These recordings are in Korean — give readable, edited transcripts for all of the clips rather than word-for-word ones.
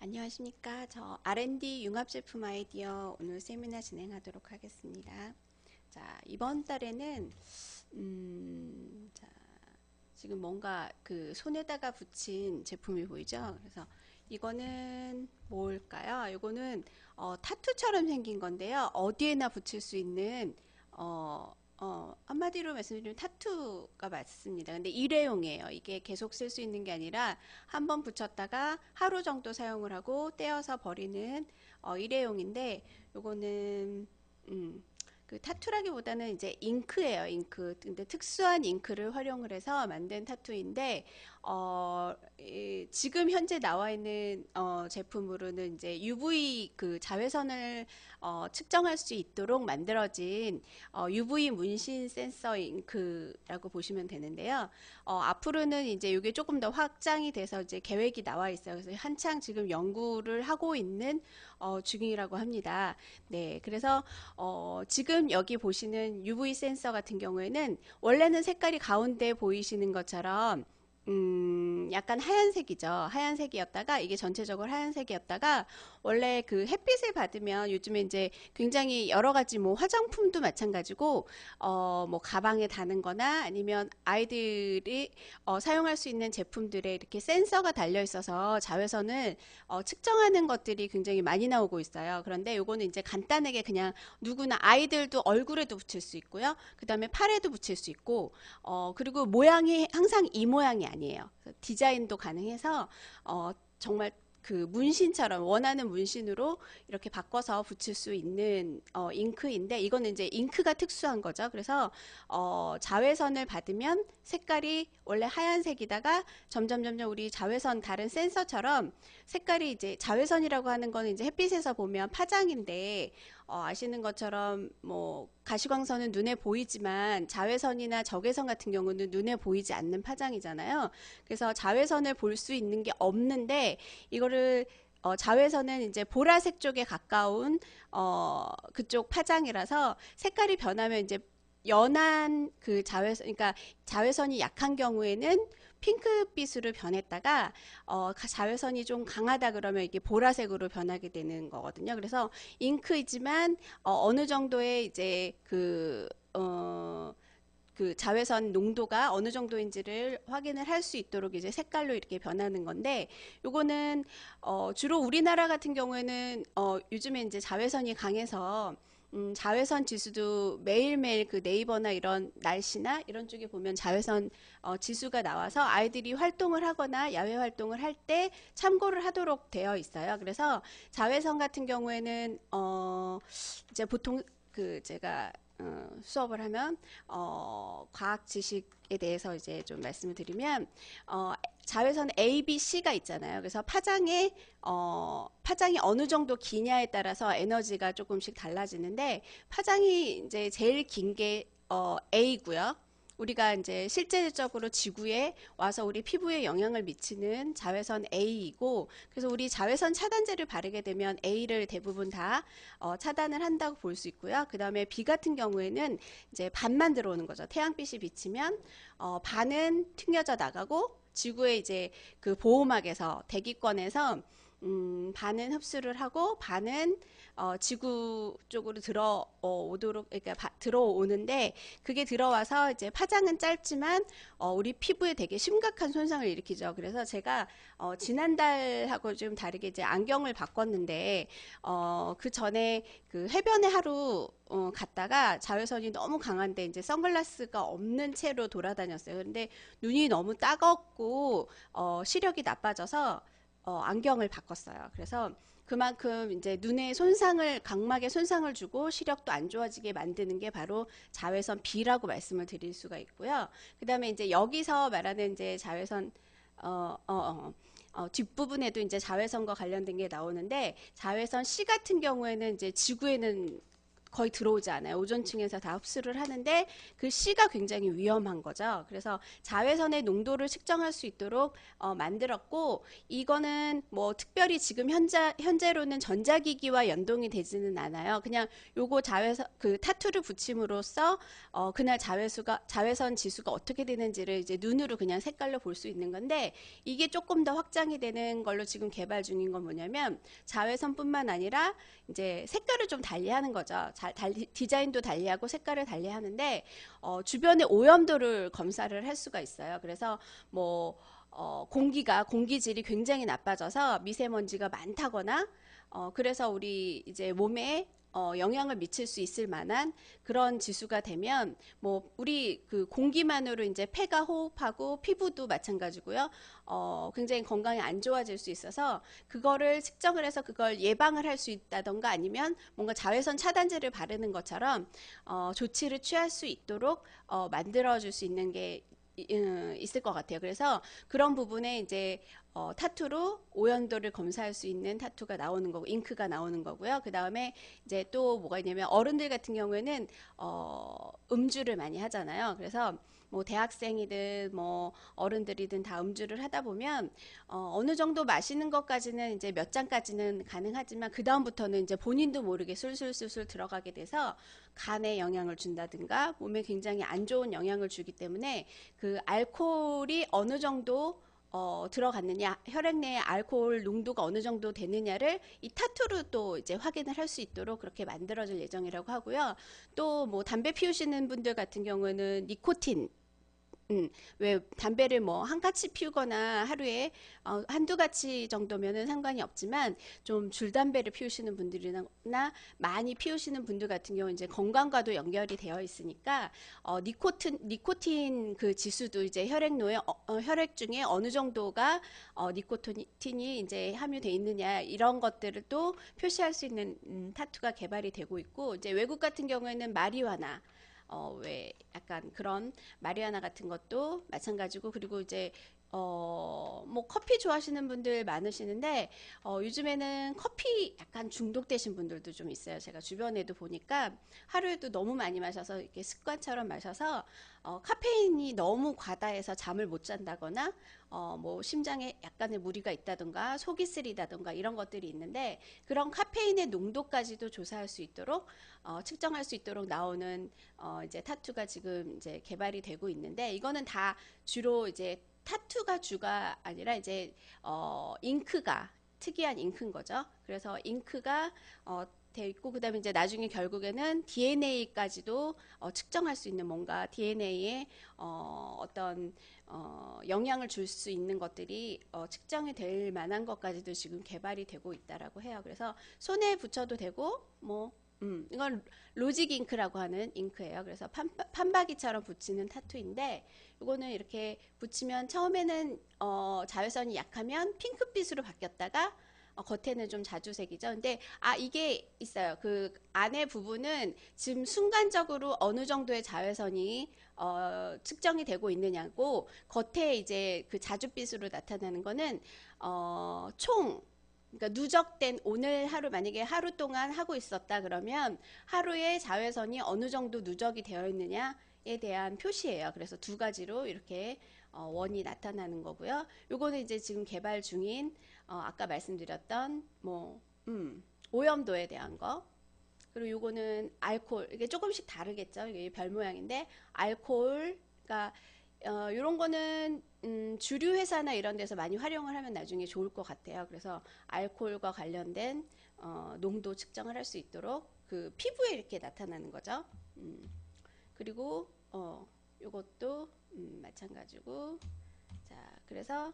안녕하십니까. 저 R&D 융합제품 아이디어 오늘 세미나 진행하도록 하겠습니다. 자, 이번 달에는 자, 지금 뭔가 그 손에다가 붙인 제품이 보이죠? 그래서 이거는 뭘까요? 이거는 타투처럼 생긴 건데요. 어디에나 붙일 수 있는 한마디로 말씀드리면 타투가 맞습니다. 근데 일회용이에요. 이게 계속 쓸 수 있는 게 아니라 한 번 붙였다가 하루 정도 사용을 하고 떼어서 버리는 일회용인데 요거는 그 타투라기보다는 이제 잉크예요, 잉크. 근데 특수한 잉크를 활용을 해서 만든 타투인데, 지금 현재 나와 있는 제품으로는 이제 UV 그 자외선을 측정할 수 있도록 만들어진 UV 문신 센서 잉크라고 보시면 되는데요. 앞으로는 이제 이게 조금 더 확장이 돼서 이제 계획이 나와 있어요. 그래서 한창 지금 연구를 하고 있는 중이라고 합니다. 네, 그래서 지금 여기 보시는 UV 센서 같은 경우에는 원래는 색깔이 가운데 보이시는 것처럼 약간 하얀색이죠. 하얀색이었다가 이게 전체적으로 하얀색이었다가 원래 그 햇빛을 받으면 요즘에 이제 굉장히 여러 가지 뭐 화장품도 마찬가지고 뭐 가방에 다는 거나 아니면 아이들이 사용할 수 있는 제품들에 이렇게 센서가 달려 있어서 자외선을 측정하는 것들이 굉장히 많이 나오고 있어요. 그런데 요거는 이제 간단하게 그냥 누구나 아이들도 얼굴에도 붙일 수 있고요. 그 다음에 팔에도 붙일 수 있고 그리고 모양이 항상 이 모양이 아니에요. 디자인도 가능해서 정말 그 문신처럼 원하는 문신으로 이렇게 바꿔서 붙일 수 있는 잉크인데 이거는 이제 잉크가 특수한 거죠. 그래서 자외선을 받으면 색깔이 원래 하얀색이다가 점점 우리 자외선 다른 센서처럼 색깔이 이제 자외선이라고 하는 거는 이제 햇빛에서 보면 파장인데 아시는 것처럼 뭐 가시광선은 눈에 보이지만 자외선이나 적외선 같은 경우는 눈에 보이지 않는 파장이잖아요. 그래서 자외선을 볼 수 있는 게 없는데 이거를 자외선은 이제 보라색 쪽에 가까운 그쪽 파장이라서 색깔이 변하면 이제 연한 그 자외선, 그러니까 자외선이 약한 경우에는 핑크빛으로 변했다가 자외선이 좀 강하다 그러면 이게 보라색으로 변하게 되는 거거든요. 그래서 잉크이지만 어느 정도의 이제 그 자외선 농도가 어느 정도인지를 확인을 할 수 있도록 이제 색깔로 이렇게 변하는 건데 요거는 주로 우리나라 같은 경우에는 요즘에 이제 자외선이 강해서 자외선 지수도 매일매일 그 네이버나 이런 날씨나 이런 쪽에 보면 자외선 지수가 나와서 아이들이 활동을 하거나 야외 활동을 할 때 참고를 하도록 되어 있어요. 그래서 자외선 같은 경우에는 이제 보통 그 제가 수업을 하면 과학 지식에 대해서 이제 좀 말씀을 드리면 자외선 A, B, C가 있잖아요. 그래서 파장이 어느 정도 기냐에 따라서 에너지가 조금씩 달라지는데 파장이 이제 제일 긴 게 A고요. 우리가 이제 실제적으로 지구에 와서 우리 피부에 영향을 미치는 자외선 A이고 그래서 우리 자외선 차단제를 바르게 되면 A를 대부분 다 차단을 한다고 볼 수 있고요. 그 다음에 B 같은 경우에는 이제 반만 들어오는 거죠. 태양빛이 비치면 반은 튕겨져 나가고 지구의 이제 그 보호막에서 대기권에서 반은 흡수를 하고 반은 지구 쪽으로 들어오도록 그러니까 들어오는데 그게 들어와서 이제 파장은 짧지만 우리 피부에 되게 심각한 손상을 일으키죠. 그래서 제가 지난달하고 좀 다르게 이제 안경을 바꿨는데 그 전에 그 해변에 하루 갔다가 자외선이 너무 강한데 이제 선글라스가 없는 채로 돌아다녔어요. 근데 눈이 너무 따갑고 시력이 나빠져서 안경을 바꿨어요. 그래서 그만큼 이제 눈에 손상을 각막에 손상을 주고 시력도 안 좋아지게 만드는 게 바로 자외선 B라고 말씀을 드릴 수가 있고요. 그다음에 이제 여기서 말하는 이제 자외선 뒷부분에도 이제 자외선과 관련된 게 나오는데 자외선 C 같은 경우에는 이제 지구에는 거의 들어오지 않아요. 오존층에서 다 흡수를 하는데 그 C가 굉장히 위험한 거죠. 그래서 자외선의 농도를 측정할 수 있도록 만들었고, 이거는 뭐 특별히 지금 현재로는 전자기기와 연동이 되지는 않아요. 그냥 요거 자외선 그 타투를 붙임으로써 그날 자외선 지수가 어떻게 되는지를 이제 눈으로 그냥 색깔로 볼 수 있는 건데, 이게 조금 더 확장이 되는 걸로 지금 개발 중인 건 뭐냐면 자외선뿐만 아니라 이제 색깔을 좀 달리하는 거죠. 디자인도 달리하고 색깔을 달리하는데 주변의 오염도를 검사를 할 수가 있어요. 그래서 뭐 공기질이 굉장히 나빠져서 미세먼지가 많다거나 그래서 우리 이제 몸에 영향을 미칠 수 있을 만한 그런 지수가 되면 뭐 우리 그 공기만으로 이제 폐가 호흡하고 피부도 마찬가지고요. 굉장히 건강이 안 좋아질 수 있어서 그거를 측정을 해서 그걸 예방을 할 수 있다던가 아니면 뭔가 자외선 차단제를 바르는 것처럼 조치를 취할 수 있도록 만들어 줄 수 있는 게 있을 것 같아요. 그래서 그런 부분에 이제 타투로 오염도를 검사할 수 있는 타투가 나오는 거고 잉크가 나오는 거고요. 그 다음에 이제 또 뭐가 있냐면 어른들 같은 경우에는 음주를 많이 하잖아요. 그래서 뭐 대학생이든 뭐 어른들이든 다 음주를 하다 보면 어느 정도 마시는 것까지는 이제 몇 잔까지는 가능하지만 그 다음부터는 이제 본인도 모르게 술술술술 들어가게 돼서 간에 영향을 준다든가 몸에 굉장히 안 좋은 영향을 주기 때문에 그 알코올이 어느 정도 들어갔느냐, 혈액 내에 알코올 농도가 어느 정도 되느냐를 이 타투로 또 이제 확인을 할 수 있도록 그렇게 만들어질 예정이라고 하고요. 또 뭐 담배 피우시는 분들 같은 경우는 니코틴 왜 담배를 뭐 한 가치 피우거나 하루에 한두 가치 정도면은 상관이 없지만 좀 줄담배를 피우시는 분들이나 많이 피우시는 분들 같은 경우 이제 건강과도 연결이 되어 있으니까 니코틴 그 지수도 이제 혈액 중에 어느 정도가 니코틴이 이제 함유돼 있느냐 이런 것들을 또 표시할 수 있는 타투가 개발이 되고 있고 이제 외국 같은 경우에는 마리화나 왜 약간 그런 마리아나 같은 것도 마찬가지고 그리고 이제 뭐 커피 좋아하시는 분들 많으시는데 요즘에는 커피 약간 중독되신 분들도 좀 있어요. 제가 주변에도 보니까 하루에도 너무 많이 마셔서 이렇게 습관처럼 마셔서 카페인이 너무 과다해서 잠을 못 잔다거나 뭐 심장에 약간의 무리가 있다던가 속이 쓰리다던가 이런 것들이 있는데 그런 카페인의 농도까지도 조사할 수 있도록 측정할 수 있도록 나오는 이제 타투가 지금 이제 개발이 되고 있는데 이거는 다 주로 이제 타투가 주가 아니라 이제 잉크가 특이한 잉크인 거죠. 그래서 잉크가 돼 있고 그다음에 이제 나중에 결국에는 DNA까지도 측정할 수 있는 뭔가 DNA에 어떤 영향을 줄 수 있는 것들이 측정이 될 만한 것까지도 지금 개발이 되고 있다라고 해요. 그래서 손에 붙여도 되고 뭐 이건 로직 잉크라고 하는 잉크예요. 그래서 판박이처럼 붙이는 타투인데 이거는 이렇게 붙이면 처음에는 자외선이 약하면 핑크빛으로 바뀌었다가 겉에는 좀 자주색이죠. 근데 이게 있어요. 그 안에 부분은 지금 순간적으로 어느 정도의 자외선이 측정이 되고 있느냐고 겉에 이제 그 자줏빛으로 나타나는 거는 총 그러니까 누적된 오늘 하루 만약에 하루 동안 하고 있었다 그러면 하루에 자외선이 어느 정도 누적이 되어 있느냐에 대한 표시예요. 그래서 두 가지로 이렇게 원이 나타나는 거고요. 요거는 이제 지금 개발 중인 아까 말씀드렸던 뭐 오염도에 대한 거. 그리고 요거는 알코올 이게 조금씩 다르겠죠. 이게 별 모양인데 알코올 그러니까 이런 거는 주류 회사나 이런 데서 많이 활용을 하면 나중에 좋을 것 같아요. 그래서 알코올과 관련된 농도 측정을 할 수 있도록 그 피부에 이렇게 나타나는 거죠. 그리고 이것도 마찬가지고 자 그래서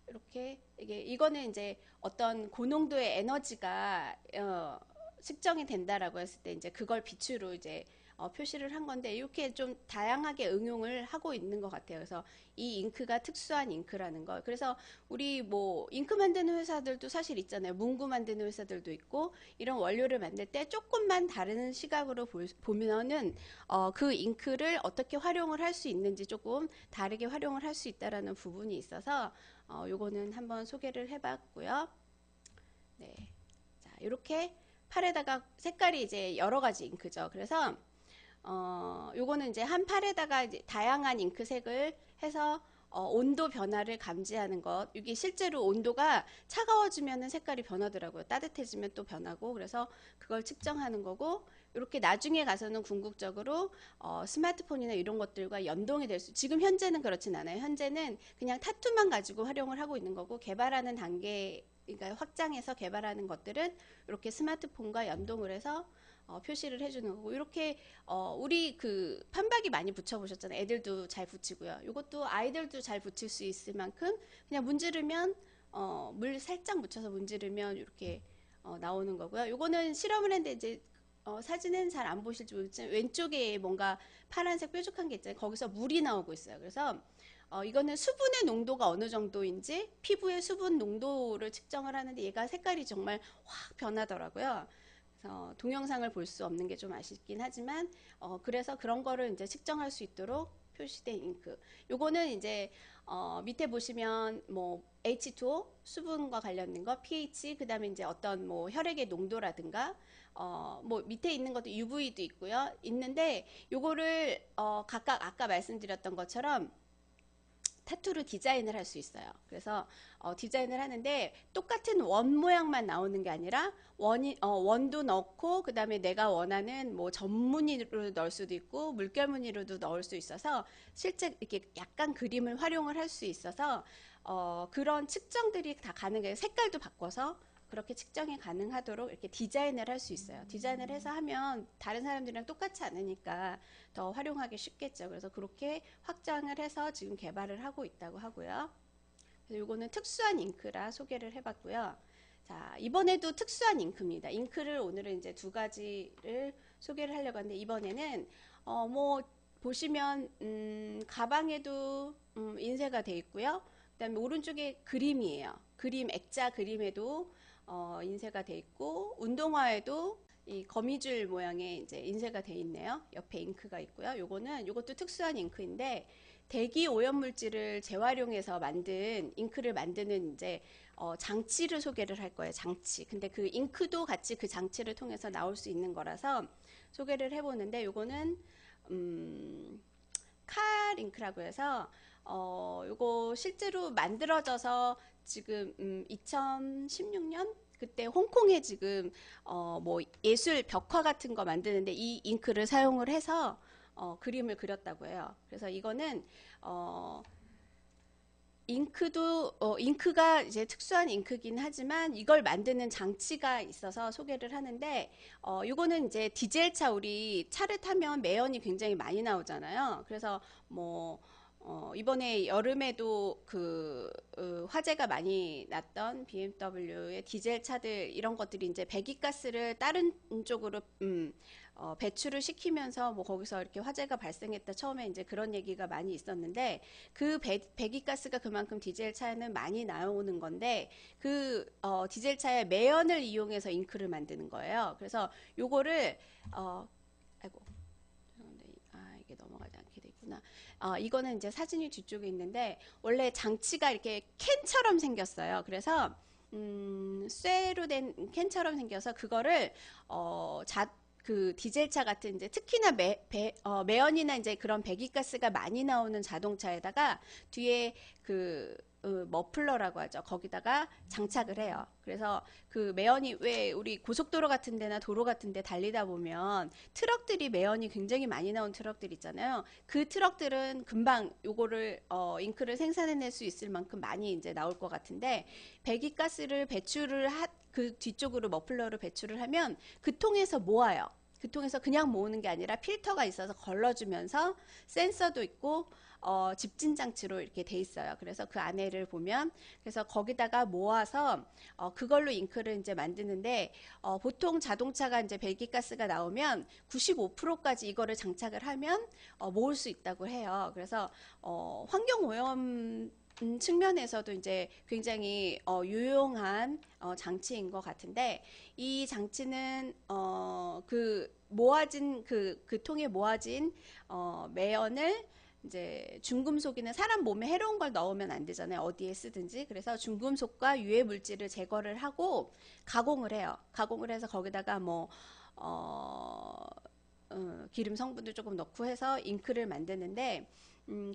이렇게 이거는 이제 어떤 고농도의 에너지가 측정이 된다라고 했을 때 이제 그걸 비추로 이제 표시를 한 건데 이렇게 좀 다양하게 응용을 하고 있는 것 같아요. 그래서 이 잉크가 특수한 잉크라는 거. 그래서 우리 뭐 잉크 만드는 회사들도 사실 있잖아요. 문구 만드는 회사들도 있고 이런 원료를 만들 때 조금만 다른 시각으로 보면은 그 잉크를 어떻게 활용을 할 수 있는지 조금 다르게 활용을 할 수 있다라는 부분이 있어서 요거는 한번 소개를 해봤고요. 네, 자 이렇게 팔에다가 색깔이 이제 여러 가지 잉크죠. 그래서 요거는 이제 한 팔에다가 이제 다양한 잉크색을 해서 온도 변화를 감지하는 것. 이게 실제로 온도가 차가워지면은 색깔이 변하더라고요. 따뜻해지면 또 변하고. 그래서 그걸 측정하는 거고, 이렇게 나중에 가서는 궁극적으로 스마트폰이나 이런 것들과 연동이 될 수, 지금 현재는 그렇진 않아요. 현재는 그냥 타투만 가지고 활용을 하고 있는 거고, 개발하는 단계, 그러니까 확장해서 개발하는 것들은 이렇게 스마트폰과 연동을 해서 표시를 해주는 거고, 이렇게 우리 그 판박이 많이 붙여보셨잖아요. 애들도 잘 붙이고요. 이것도 아이들도 잘 붙일 수 있을 만큼 그냥 문지르면 물 살짝 묻혀서 문지르면 이렇게 나오는 거고요. 이거는 실험을 했는데 이제 사진은 잘 안 보실지 모르겠지만 왼쪽에 뭔가 파란색 뾰족한 게 있잖아요. 거기서 물이 나오고 있어요. 그래서 이거는 수분의 농도가 어느 정도인지 피부의 수분 농도를 측정을 하는데 얘가 색깔이 정말 확 변하더라고요. 그래서 동영상을 볼 수 없는 게 좀 아쉽긴 하지만 그래서 그런 거를 이제 측정할 수 있도록 표시된 잉크. 요거는 이제 밑에 보시면 뭐 H2O 수분과 관련된 거, pH, 그다음에 이제 어떤 뭐 혈액의 농도라든가 뭐 밑에 있는 것도 UV도 있고요. 있는데 요거를 각각 아까 말씀드렸던 것처럼 타투를 디자인을 할 수 있어요. 그래서 디자인을 하는데 똑같은 원 모양만 나오는 게 아니라 원도 넣고 그 다음에 내가 원하는 뭐 점무늬로 넣을 수도 있고 물결무늬로도 넣을 수 있어서 실제 이렇게 약간 그림을 활용을 할 수 있어서 그런 측정들이 다 가능해요. 색깔도 바꿔서 그렇게 측정이 가능하도록 이렇게 디자인을 할 수 있어요. 디자인을 해서 하면 다른 사람들이랑 똑같지 않으니까 더 활용하기 쉽겠죠. 그래서 그렇게 확장을 해서 지금 개발을 하고 있다고 하고요. 그래서 이거는 특수한 잉크라 소개를 해봤고요. 자, 이번에도 특수한 잉크입니다. 잉크를 오늘은 이제 두 가지를 소개를 하려고 하는데 이번에는 뭐 보시면 가방에도 인쇄가 돼 있고요. 그다음에 오른쪽에 그림이에요. 그림 액자 그림에도 인쇄가 돼 있고 운동화에도 이 거미줄 모양의 이제 인쇄가 돼 있네요. 옆에 잉크가 있고요. 요것도 특수한 잉크인데 대기 오염 물질을 재활용해서 만든 잉크를 만드는 이제 장치를 소개를 할 거예요. 장치. 근데 그 잉크도 같이 그 장치를 통해서 나올 수 있는 거라서 소개를 해보는데 요거는 칼 잉크라고 해서 요거 실제로 만들어져서 지금 2016년 그때 홍콩에 지금 뭐 예술 벽화 같은 거 만드는데 이 잉크를 사용을 해서 그림을 그렸다고 해요. 그래서 이거는 잉크가 이제 특수한 잉크긴 하지만 이걸 만드는 장치가 있어서 소개를 하는데 이거는 이제 디젤차 우리 차를 타면 매연이 굉장히 많이 나오잖아요. 그래서 뭐 이번에 여름에도 그 화재가 많이 났던 BMW의 디젤 차들 이런 것들이 이제 배기가스를 다른 쪽으로 배출을 시키면서 뭐 거기서 이렇게 화재가 발생했다 처음에 이제 그런 얘기가 많이 있었는데 그 배기가스가 그만큼 디젤 차에는 많이 나오는 건데 그 디젤 차의 매연을 이용해서 잉크를 만드는 거예요. 그래서 요거를 아이고 이게 넘어가지 않게 되구나. 이거는 이제 사진이 뒤쪽에 있는데 원래 장치가 이렇게 캔처럼 생겼어요. 그래서 쇠로 된 캔처럼 생겨서 그거를 그 디젤차 같은 이제 특히나 매연이나 이제 그런 배기가스가 많이 나오는 자동차에다가 뒤에 그 머플러라고 하죠. 거기다가 장착을 해요. 그래서 그 매연이 왜 우리 고속도로 같은 데나 도로 같은 데 달리다 보면 트럭들이 매연이 굉장히 많이 나온 트럭들 있잖아요. 그 트럭들은 금방 요거를 잉크를 생산해낼 수 있을 만큼 많이 이제 나올 것 같은데 배기가스를 배출을 그 뒤쪽으로 머플러를 배출을 하면 그 통에서 모아요. 그 통에서 그냥 모으는 게 아니라 필터가 있어서 걸러주면서 센서도 있고 집진 장치로 이렇게 돼 있어요. 그래서 그 안에를 보면 그래서 거기다가 모아서 그걸로 잉크를 이제 만드는데 보통 자동차가 이제 배기가스가 나오면 95%까지 이거를 장착을 하면 모을 수 있다고 해요. 그래서 환경 오염 측면에서도 이제 굉장히 유용한 장치인 것 같은데 이 장치는 그 모아진 그 통에 모아진 매연을 이제 중금속이나 사람 몸에 해로운 걸 넣으면 안 되잖아요. 어디에 쓰든지. 그래서 중금속과 유해 물질을 제거를 하고 가공을 해요. 가공을 해서 거기다가 뭐 어, 기름 성분도 조금 넣고 해서 잉크를 만드는데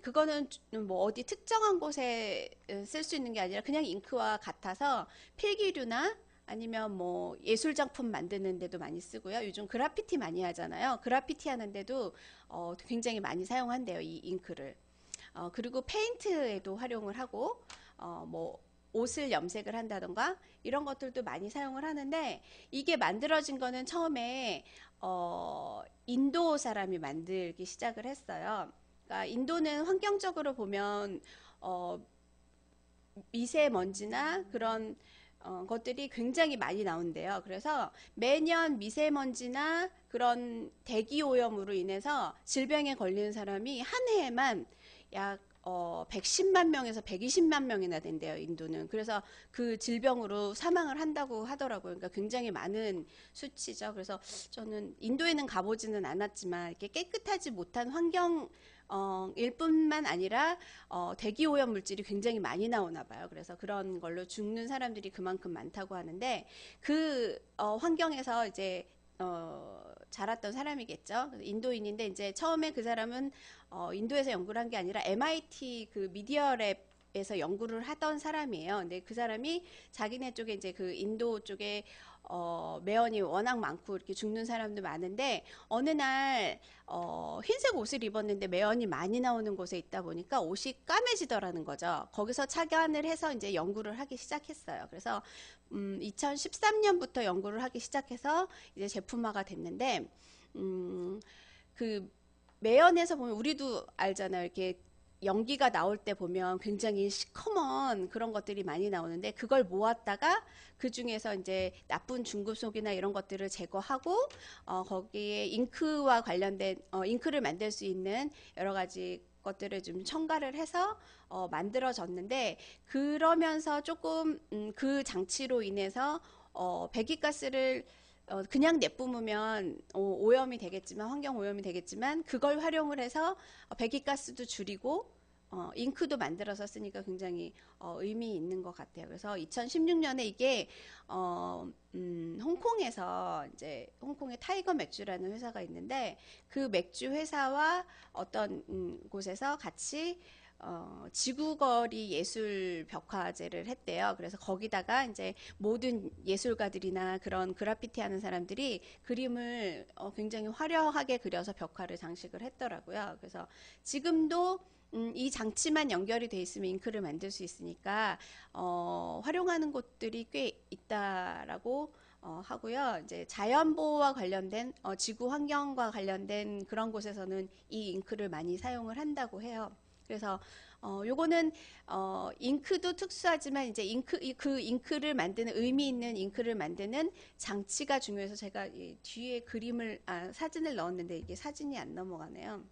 그거는 뭐 어디 특정한 곳에 쓸 수 있는 게 아니라 그냥 잉크와 같아서 필기류나 아니면 뭐 예술 작품 만드는 데도 많이 쓰고요. 요즘 그래피티 많이 하잖아요. 그래피티 하는데도 굉장히 많이 사용한대요, 이 잉크를. 그리고 페인트에도 활용을 하고 뭐 옷을 염색을 한다던가 이런 것들도 많이 사용을 하는데 이게 만들어진 거는 처음에 인도 사람이 만들기 시작을 했어요. 그러니까 인도는 환경적으로 보면 어, 미세먼지나 그런 것들이 굉장히 많이 나온대요. 그래서 매년 미세먼지나 그런 대기 오염으로 인해서 질병에 걸리는 사람이 한 해에만 약 110만 명에서 120만 명이나 된대요, 인도는. 그래서 그 질병으로 사망을 한다고 하더라고요. 그러니까 굉장히 많은 수치죠. 그래서 저는 인도에는 가보지는 않았지만 이렇게 깨끗하지 못한 환경 일 뿐만 아니라 대기 오염 물질이 굉장히 많이 나오나 봐요. 그래서 그런 걸로 죽는 사람들이 그만큼 많다고 하는데 그 환경에서 이제 자랐던 사람이겠죠. 인도인인데 이제 처음에 그 사람은 인도에서 연구를 한 게 아니라 MIT 그 미디어 랩에서 연구를 하던 사람이에요. 근데 그 사람이 자기네 쪽에 이제 그 인도 쪽에 매연이 워낙 많고 이렇게 죽는 사람도 많은데 어느 날 흰색 옷을 입었는데 매연이 많이 나오는 곳에 있다 보니까 옷이 까매지더라는 거죠. 거기서 착안을 해서 이제 연구를 하기 시작했어요. 그래서 2013년부터 연구를 하기 시작해서 이제 제품화가 됐는데 그 매연에서 보면 우리도 알잖아요. 이렇게 연기가 나올 때 보면 굉장히 시커먼 그런 것들이 많이 나오는데 그걸 모았다가 그 중에서 이제 나쁜 중금속이나 이런 것들을 제거하고 거기에 잉크와 관련된 잉크를 만들 수 있는 여러 가지 것들을 좀 첨가를 해서 만들어졌는데 그러면서 조금 그 장치로 인해서 배기가스를 그냥 내뿜으면 오염이 되겠지만 환경 오염이 되겠지만 그걸 활용을 해서 배기가스도 줄이고 잉크도 만들어서 쓰니까 굉장히 의미 있는 것 같아요. 그래서 2016년에 이게 홍콩에서 이제 홍콩의 타이거 맥주라는 회사가 있는데 그 맥주 회사와 어떤 곳에서 같이 지구거리 예술 벽화제를 했대요. 그래서 거기다가 이제 모든 예술가들이나 그런 그래피티 하는 사람들이 그림을 굉장히 화려하게 그려서 벽화를 장식을 했더라고요. 그래서 지금도 이 장치만 연결이 돼 있으면 잉크를 만들 수 있으니까 활용하는 곳들이 꽤 있다라고 하고요. 이제 자연보호와 관련된 지구 환경과 관련된 그런 곳에서는 이 잉크를 많이 사용을 한다고 해요. 그래서 요거는 잉크도 특수하지만 이제 그 잉크를 만드는 의미 있는 잉크를 만드는 장치가 중요해서 제가 이 뒤에 그림을 사진을 넣었는데 이게 사진이 안 넘어가네요.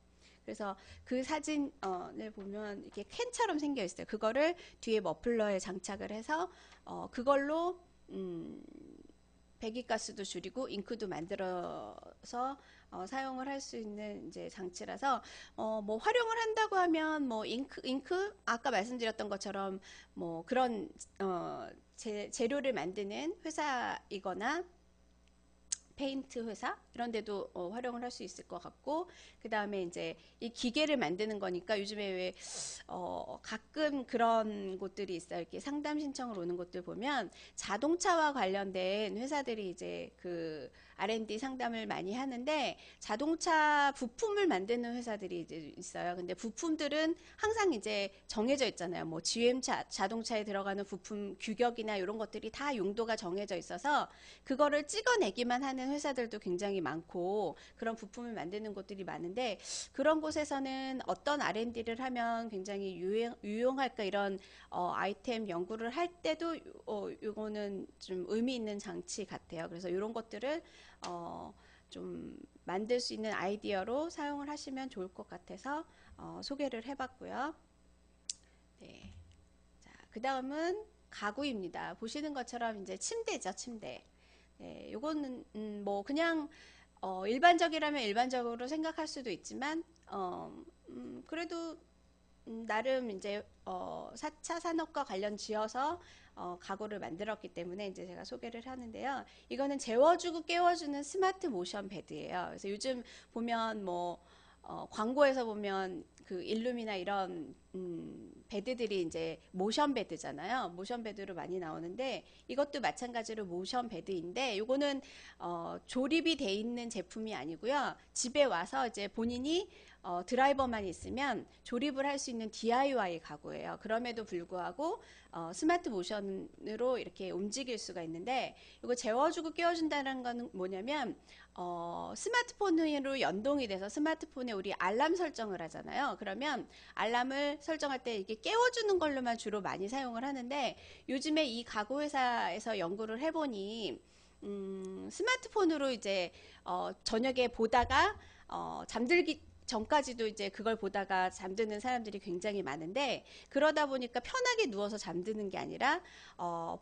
그래서 그 사진을 보면 이렇게 캔처럼 생겨 있어요. 그거를 뒤에 머플러에 장착을 해서 그걸로 배기가스도 줄이고 잉크도 만들어서 사용을 할 수 있는 이제 장치라서 뭐 활용을 한다고 하면 뭐 잉크 아까 말씀드렸던 것처럼 뭐 그런 재료를 만드는 회사이거나 페인트 회사 이런 데도 활용을 할 수 있을 것 같고 그 다음에 이제 이 기계를 만드는 거니까 요즘에 왜 가끔 그런 곳들이 있어요. 이렇게 상담 신청을 오는 곳들 보면 자동차와 관련된 회사들이 이제 그 R&D 상담을 많이 하는데 자동차 부품을 만드는 회사들이 이제 있어요. 근데 부품들은 항상 이제 정해져 있잖아요. 뭐 GM 자동차에 들어가는 부품 규격이나 이런 것들이 다 용도가 정해져 있어서 그거를 찍어내기만 하는 회사들도 굉장히 많고 그런 부품을 만드는 곳들이 많은데 그런 곳에서는 어떤 R&D를 하면 굉장히 유용할까 이런 아이템 연구를 할 때도 요거는 좀 의미 있는 장치 같아요. 그래서 이런 것들을 좀 만들 수 있는 아이디어로 사용을 하시면 좋을 것 같아서 소개를 해봤고요. 네. 자, 그 다음은 가구입니다. 보시는 것처럼 이제 침대죠, 침대. 네, 요거는 뭐 그냥 일반적이라면 일반적으로 생각할 수도 있지만 그래도 나름 이제 4차 산업과 관련 지어서 가구를 만들었기 때문에 이제 제가 소개를 하는데요. 이거는 재워주고 깨워주는 스마트 모션 베드예요. 그래서 요즘 보면 뭐 광고에서 보면 그 일루미나 이런 베드들이 이제 모션 베드잖아요. 모션 베드로 많이 나오는데 이것도 마찬가지로 모션 베드인데 요거는 조립이 돼 있는 제품이 아니고요. 집에 와서 이제 본인이 드라이버만 있으면 조립을 할 수 있는 DIY 가구예요. 그럼에도 불구하고 스마트 모션으로 이렇게 움직일 수가 있는데 이거 재워주고 깨워준다는 건 뭐냐면 스마트폰으로 연동이 돼서 스마트폰에 우리 알람 설정을 하잖아요. 그러면 알람을 설정할 때 이게 깨워주는 걸로만 주로 많이 사용을 하는데 요즘에 이 가구 회사에서 연구를 해보니 스마트폰으로 이제 저녁에 보다가 잠들기 전까지도 이제 그걸 보다가 잠드는 사람들이 굉장히 많은데 그러다 보니까 편하게 누워서 잠드는 게 아니라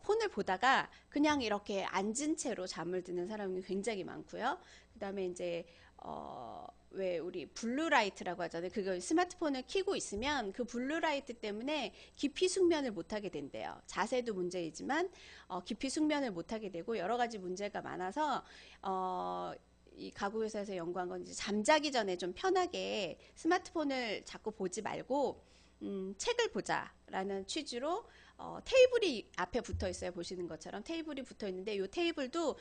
폰을 보다가 그냥 이렇게 앉은 채로 잠을 드는 사람이 굉장히 많고요. 그다음에 이제 왜 우리 블루라이트라고 하잖아요. 그거 스마트폰을 켜고 있으면 그 블루라이트 때문에 깊이 숙면을 못하게 된대요. 자세도 문제이지만 깊이 숙면을 못하게 되고 여러 가지 문제가 많아서 이 가구 회사에서 연구한 건 이제 잠자기 전에 좀 편하게 스마트폰을 자꾸 보지 말고 책을 보자라는 취지로 테이블이 앞에 붙어 있어요. 보시는 것처럼 테이블이 붙어 있는데 이 테이블도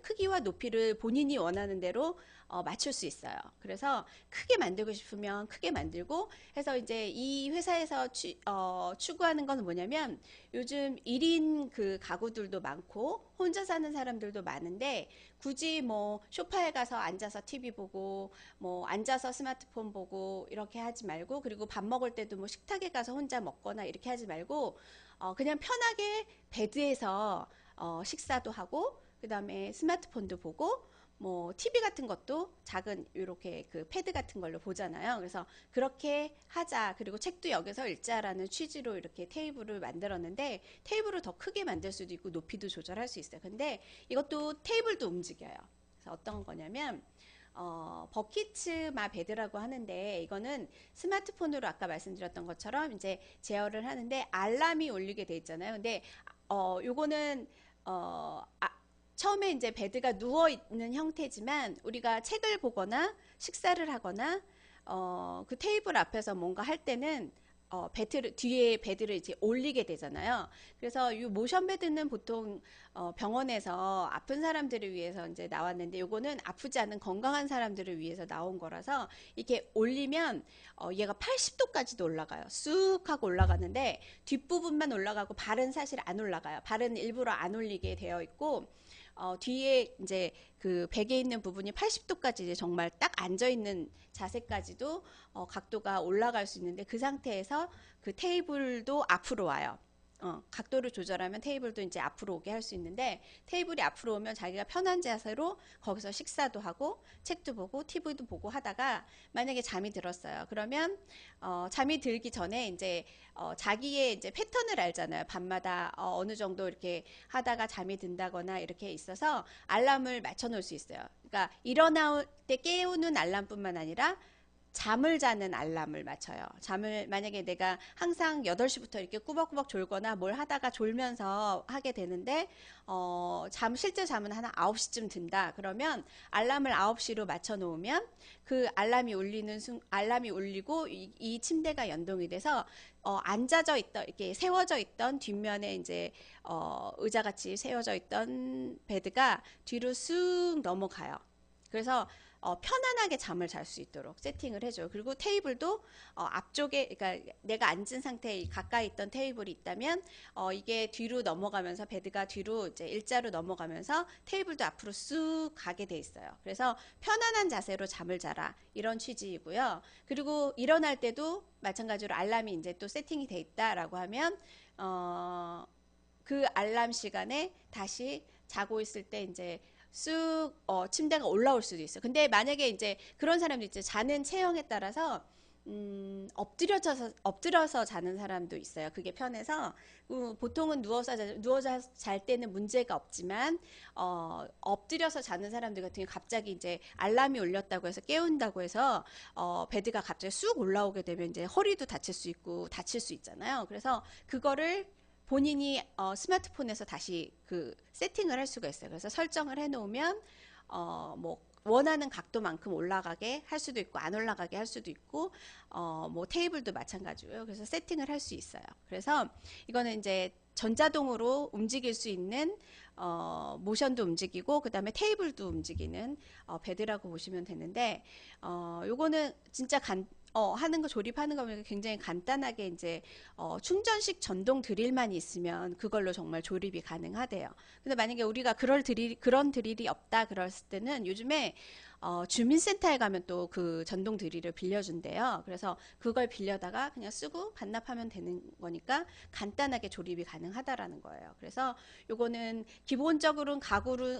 크기와 높이를 본인이 원하는 대로 맞출 수 있어요. 그래서 크게 만들고 싶으면 크게 만들고 해서 이제 이 회사에서 추구하는 건 뭐냐면 요즘 1인 그 가구들도 많고 혼자 사는 사람들도 많은데 굳이 뭐 소파에 가서 앉아서 TV 보고 뭐 앉아서 스마트폰 보고 이렇게 하지 말고 그리고 밥 먹을 때도 뭐 식탁에 가서 혼자 먹거나 이렇게 하지 말고 그냥 편하게 베드에서 식사도 하고 그다음에 스마트폰도 보고 뭐 TV 같은 것도 작은 이렇게 그 패드 같은 걸로 보잖아요. 그래서 그렇게 하자. 그리고 책도 여기서 읽자라는 취지로 이렇게 테이블을 만들었는데 테이블을 더 크게 만들 수도 있고 높이도 조절할 수 있어요. 근데 이것도 테이블도 움직여요. 그래서 어떤 거냐면 버키츠마 베드라고 하는데 이거는 스마트폰으로 아까 말씀드렸던 것처럼 이제 제어를 하는데 알람이 울리게 돼 있잖아요. 근데 요거는 처음에 이제 베드가 누워 있는 형태지만 우리가 책을 보거나 식사를 하거나 그 테이블 앞에서 뭔가 할 때는 뒤에 베드를 이제 올리게 되잖아요. 그래서 이 모션 베드는 보통 병원에서 아픈 사람들을 위해서 이제 나왔는데 요거는 아프지 않은 건강한 사람들을 위해서 나온 거라서 이렇게 올리면 얘가 80도까지도 올라가요. 쑥 하고 올라가는데 뒷부분만 올라가고 발은 사실 안 올라가요. 발은 일부러 안 올리게 되어 있고 뒤에 이제 그 베개 있는 부분이 80도까지 이제 정말 딱 앉아 있는 자세까지도 각도가 올라갈 수 있는데 그 상태에서 그 테이블도 앞으로 와요. 각도를 조절하면 테이블도 이제 앞으로 오게 할 수 있는데 테이블이 앞으로 오면 자기가 편한 자세로 거기서 식사도 하고 책도 보고 TV도 보고 하다가 만약에 잠이 들었어요. 그러면 잠이 들기 전에 이제 자기의 이제 패턴을 알잖아요. 밤마다 어느 정도 이렇게 하다가 잠이 든다거나 이렇게 있어서 알람을 맞춰 놓을 수 있어요. 그러니까 일어날 때 깨우는 알람뿐만 아니라 잠을 자는 알람을 맞춰요. 잠을 만약에 내가 항상 8시부터 이렇게 꾸벅꾸벅 졸거나 뭘 하다가 졸면서 하게 되는데 실제 잠은 한 9시쯤 든다. 그러면 알람을 9시로 맞춰 놓으면 그 알람이 울리고 이 침대가 연동이 돼서 앉아져 있던 이렇게 세워져 있던 뒷면에 이제 의자같이 세워져 있던 베드가 뒤로 쑥 넘어가요. 그래서 편안하게 잠을 잘 수 있도록 세팅을 해줘요. 그리고 테이블도 앞쪽에, 그러니까 내가 앉은 상태에 가까이 있던 테이블이 있다면 이게 뒤로 넘어가면서 베드가 뒤로 이제 일자로 넘어가면서 테이블도 앞으로 쑥 가게 돼 있어요. 그래서 편안한 자세로 잠을 자라 이런 취지이고요. 그리고 일어날 때도 마찬가지로 알람이 이제 또 세팅이 돼 있다라고 하면 그 알람 시간에 다시 자고 있을 때 이제 쑥 침대가 올라올 수도 있어요. 근데 만약에 이제 그런 사람도 있죠. 자는 체형에 따라서 엎드려서 자는 사람도 있어요. 그게 편해서 보통은 누워서 잘 때는 문제가 없지만 엎드려서 자는 사람들 같은 경우 갑자기 이제 알람이 울렸다고 해서 깨운다고 해서 베드가 갑자기 쑥 올라오게 되면 이제 허리도 다칠 수 있고 다칠 수 있잖아요. 그래서 그거를 본인이 스마트폰에서 다시 그 세팅을 할 수가 있어요. 그래서 설정을 해놓으면 뭐 원하는 각도만큼 올라가게 할 수도 있고 안 올라가게 할 수도 있고 뭐 테이블도 마찬가지고요. 그래서 세팅을 할 수 있어요. 그래서 이거는 이제 전자동으로 움직일 수 있는 모션도 움직이고 그 다음에 테이블도 움직이는 베드라고 보시면 되는데 요거는 진짜 하는 거 조립하는 거 보니까 굉장히 간단하게 이제 충전식 전동 드릴만 있으면 그걸로 정말 조립이 가능하대요. 근데 만약에 우리가 그런 드릴이 없다 그랬을 때는 요즘에 주민센터에 가면 또 그 전동 드릴을 빌려준대요. 그래서 그걸 빌려다가 그냥 쓰고 반납하면 되는 거니까 간단하게 조립이 가능하다라는 거예요. 그래서 요거는 기본적으로는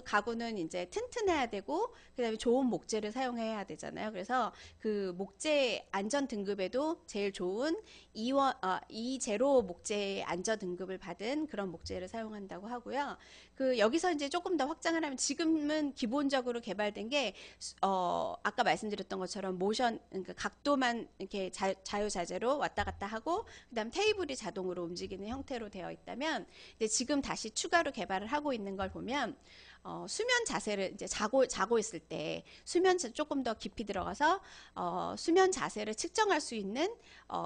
가구는 이제 튼튼해야 되고 그다음에 좋은 목재를 사용해야 되잖아요. 그래서 그 목재 안전 등급에도 제일 좋은 E0 목재 안전 등급을 받은 그런 목재를 사용한다고 하고요. 그 여기서 이제 조금 더 확장을 하면 지금은 기본적으로 개발된 게 아까 말씀드렸던 것처럼 모션 그러니까 각도만 이렇게 자유자재로 왔다 갔다 하고 그다음 테이블이 자동으로 움직이는 형태로 되어 있다면 이제 지금 다시 추가로 개발을 하고 있는 걸 보면 수면 자세를 이제 자고 있을 때 수면 조금 더 깊이 들어가서 수면 자세를 측정할 수 있는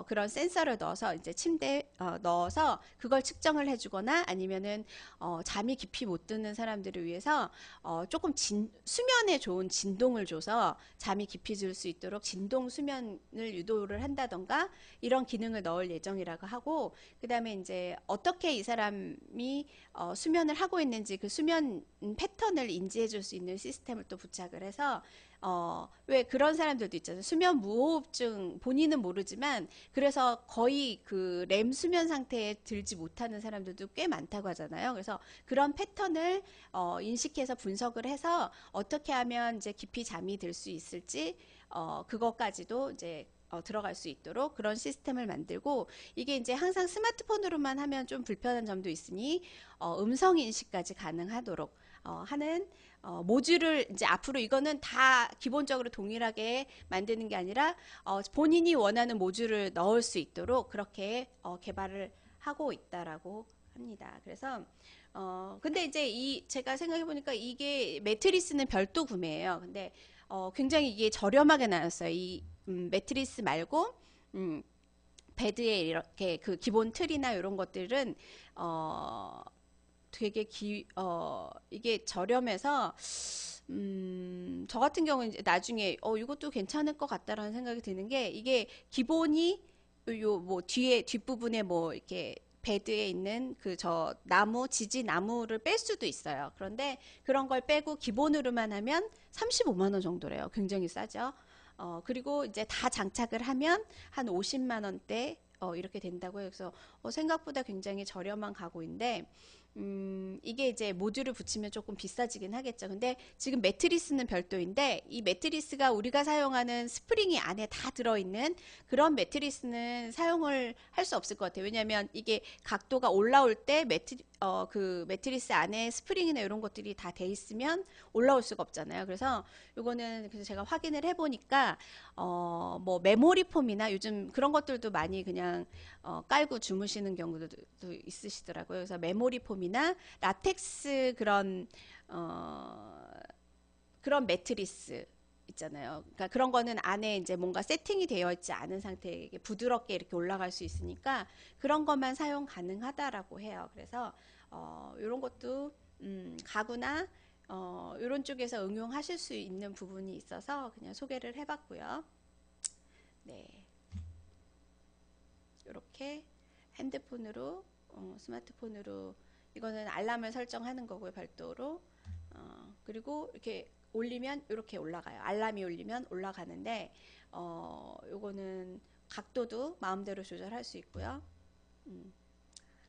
그런 센서를 넣어서 이제 침대에 넣어서 그걸 측정을 해주거나 아니면은 잠이 깊이 못 드는 사람들을 위해서 조금 수면에 좋은 진동을 줘서 잠이 깊이 들 수 있도록 진동 수면을 유도를 한다던가 이런 기능을 넣을 예정이라고 하고 그 다음에 이제 어떻게 이 사람이 수면을 하고 있는지 그 수면 패턴을 인지해 줄 수 있는 시스템을 또 부착을 해서 왜 그런 사람들도 있잖아요. 수면 무호흡증 본인은 모르지만 그래서 거의 그 렘 수면 상태에 들지 못하는 사람들도 꽤 많다고 하잖아요. 그래서 그런 패턴을 인식해서 분석을 해서 어떻게 하면 이제 깊이 잠이 들 수 있을지 그것까지도 이제 들어갈 수 있도록 그런 시스템을 만들고 이게 이제 항상 스마트폰으로만 하면 좀 불편한 점도 있으니 음성 인식까지 가능하도록 하는 모듈을 이제 앞으로 이거는 다 기본적으로 동일하게 만드는 게 아니라 본인이 원하는 모듈을 넣을 수 있도록 그렇게 개발을 하고 있다라고 합니다. 그래서 근데 이제 제가 생각해 보니까 이게 매트리스는 별도 구매예요. 근데 굉장히 이게 저렴하게 나왔어요. 이 매트리스 말고 음, 베드에 이렇게 그 기본 틀이나 이런 것들은 되게 이게 저렴해서 저 같은 경우는 이제 나중에 이것도 괜찮을 것 같다라는 생각이 드는 게 이게 기본이 요 뭐 뒤에 뒷부분에 뭐 이렇게 베드에 있는 그 저 나무 지지 나무를 뺄 수도 있어요. 그런데 그런 걸 빼고 기본으로만 하면 35만 원 정도래요. 굉장히 싸죠. 그리고 이제 다 장착을 하면 한 50만 원대 이렇게 된다고 해요. 그래서 생각보다 굉장히 저렴한 가구인데 이게 이제 모듈을 붙이면 조금 비싸지긴 하겠죠. 근데 지금 매트리스는 별도인데 이 매트리스가 우리가 사용하는 스프링이 안에 다 들어있는 그런 매트리스는 사용을 할 수 없을 것 같아요. 왜냐하면 이게 각도가 올라올 때 그 매트리스 안에 스프링이나 이런 것들이 다 돼 있으면 올라올 수가 없잖아요. 그래서 요거는 그래서 제가 확인을 해보니까 뭐 메모리 폼이나 요즘 그런 것들도 많이 그냥 깔고 주무시는 경우도 있으시더라고요. 그래서 메모리 폼이나 라텍스 그런 매트리스 있잖아요. 그러니까 그런 거는 안에 이제 뭔가 세팅이 되어 있지 않은 상태에 부드럽게 이렇게 올라갈 수 있으니까 그런 것만 사용 가능하다라고 해요. 그래서 이런 것도 가구나 이런 쪽에서 응용하실 수 있는 부분이 있어서 그냥 소개를 해봤고요. 네, 이렇게 핸드폰으로 스마트폰으로 이거는 알람을 설정하는 거고요, 별도로. 그리고 이렇게 올리면 이렇게 올라가요. 알람이 울리면 올라가는데 요거는 각도도 마음대로 조절할 수 있고요. 음,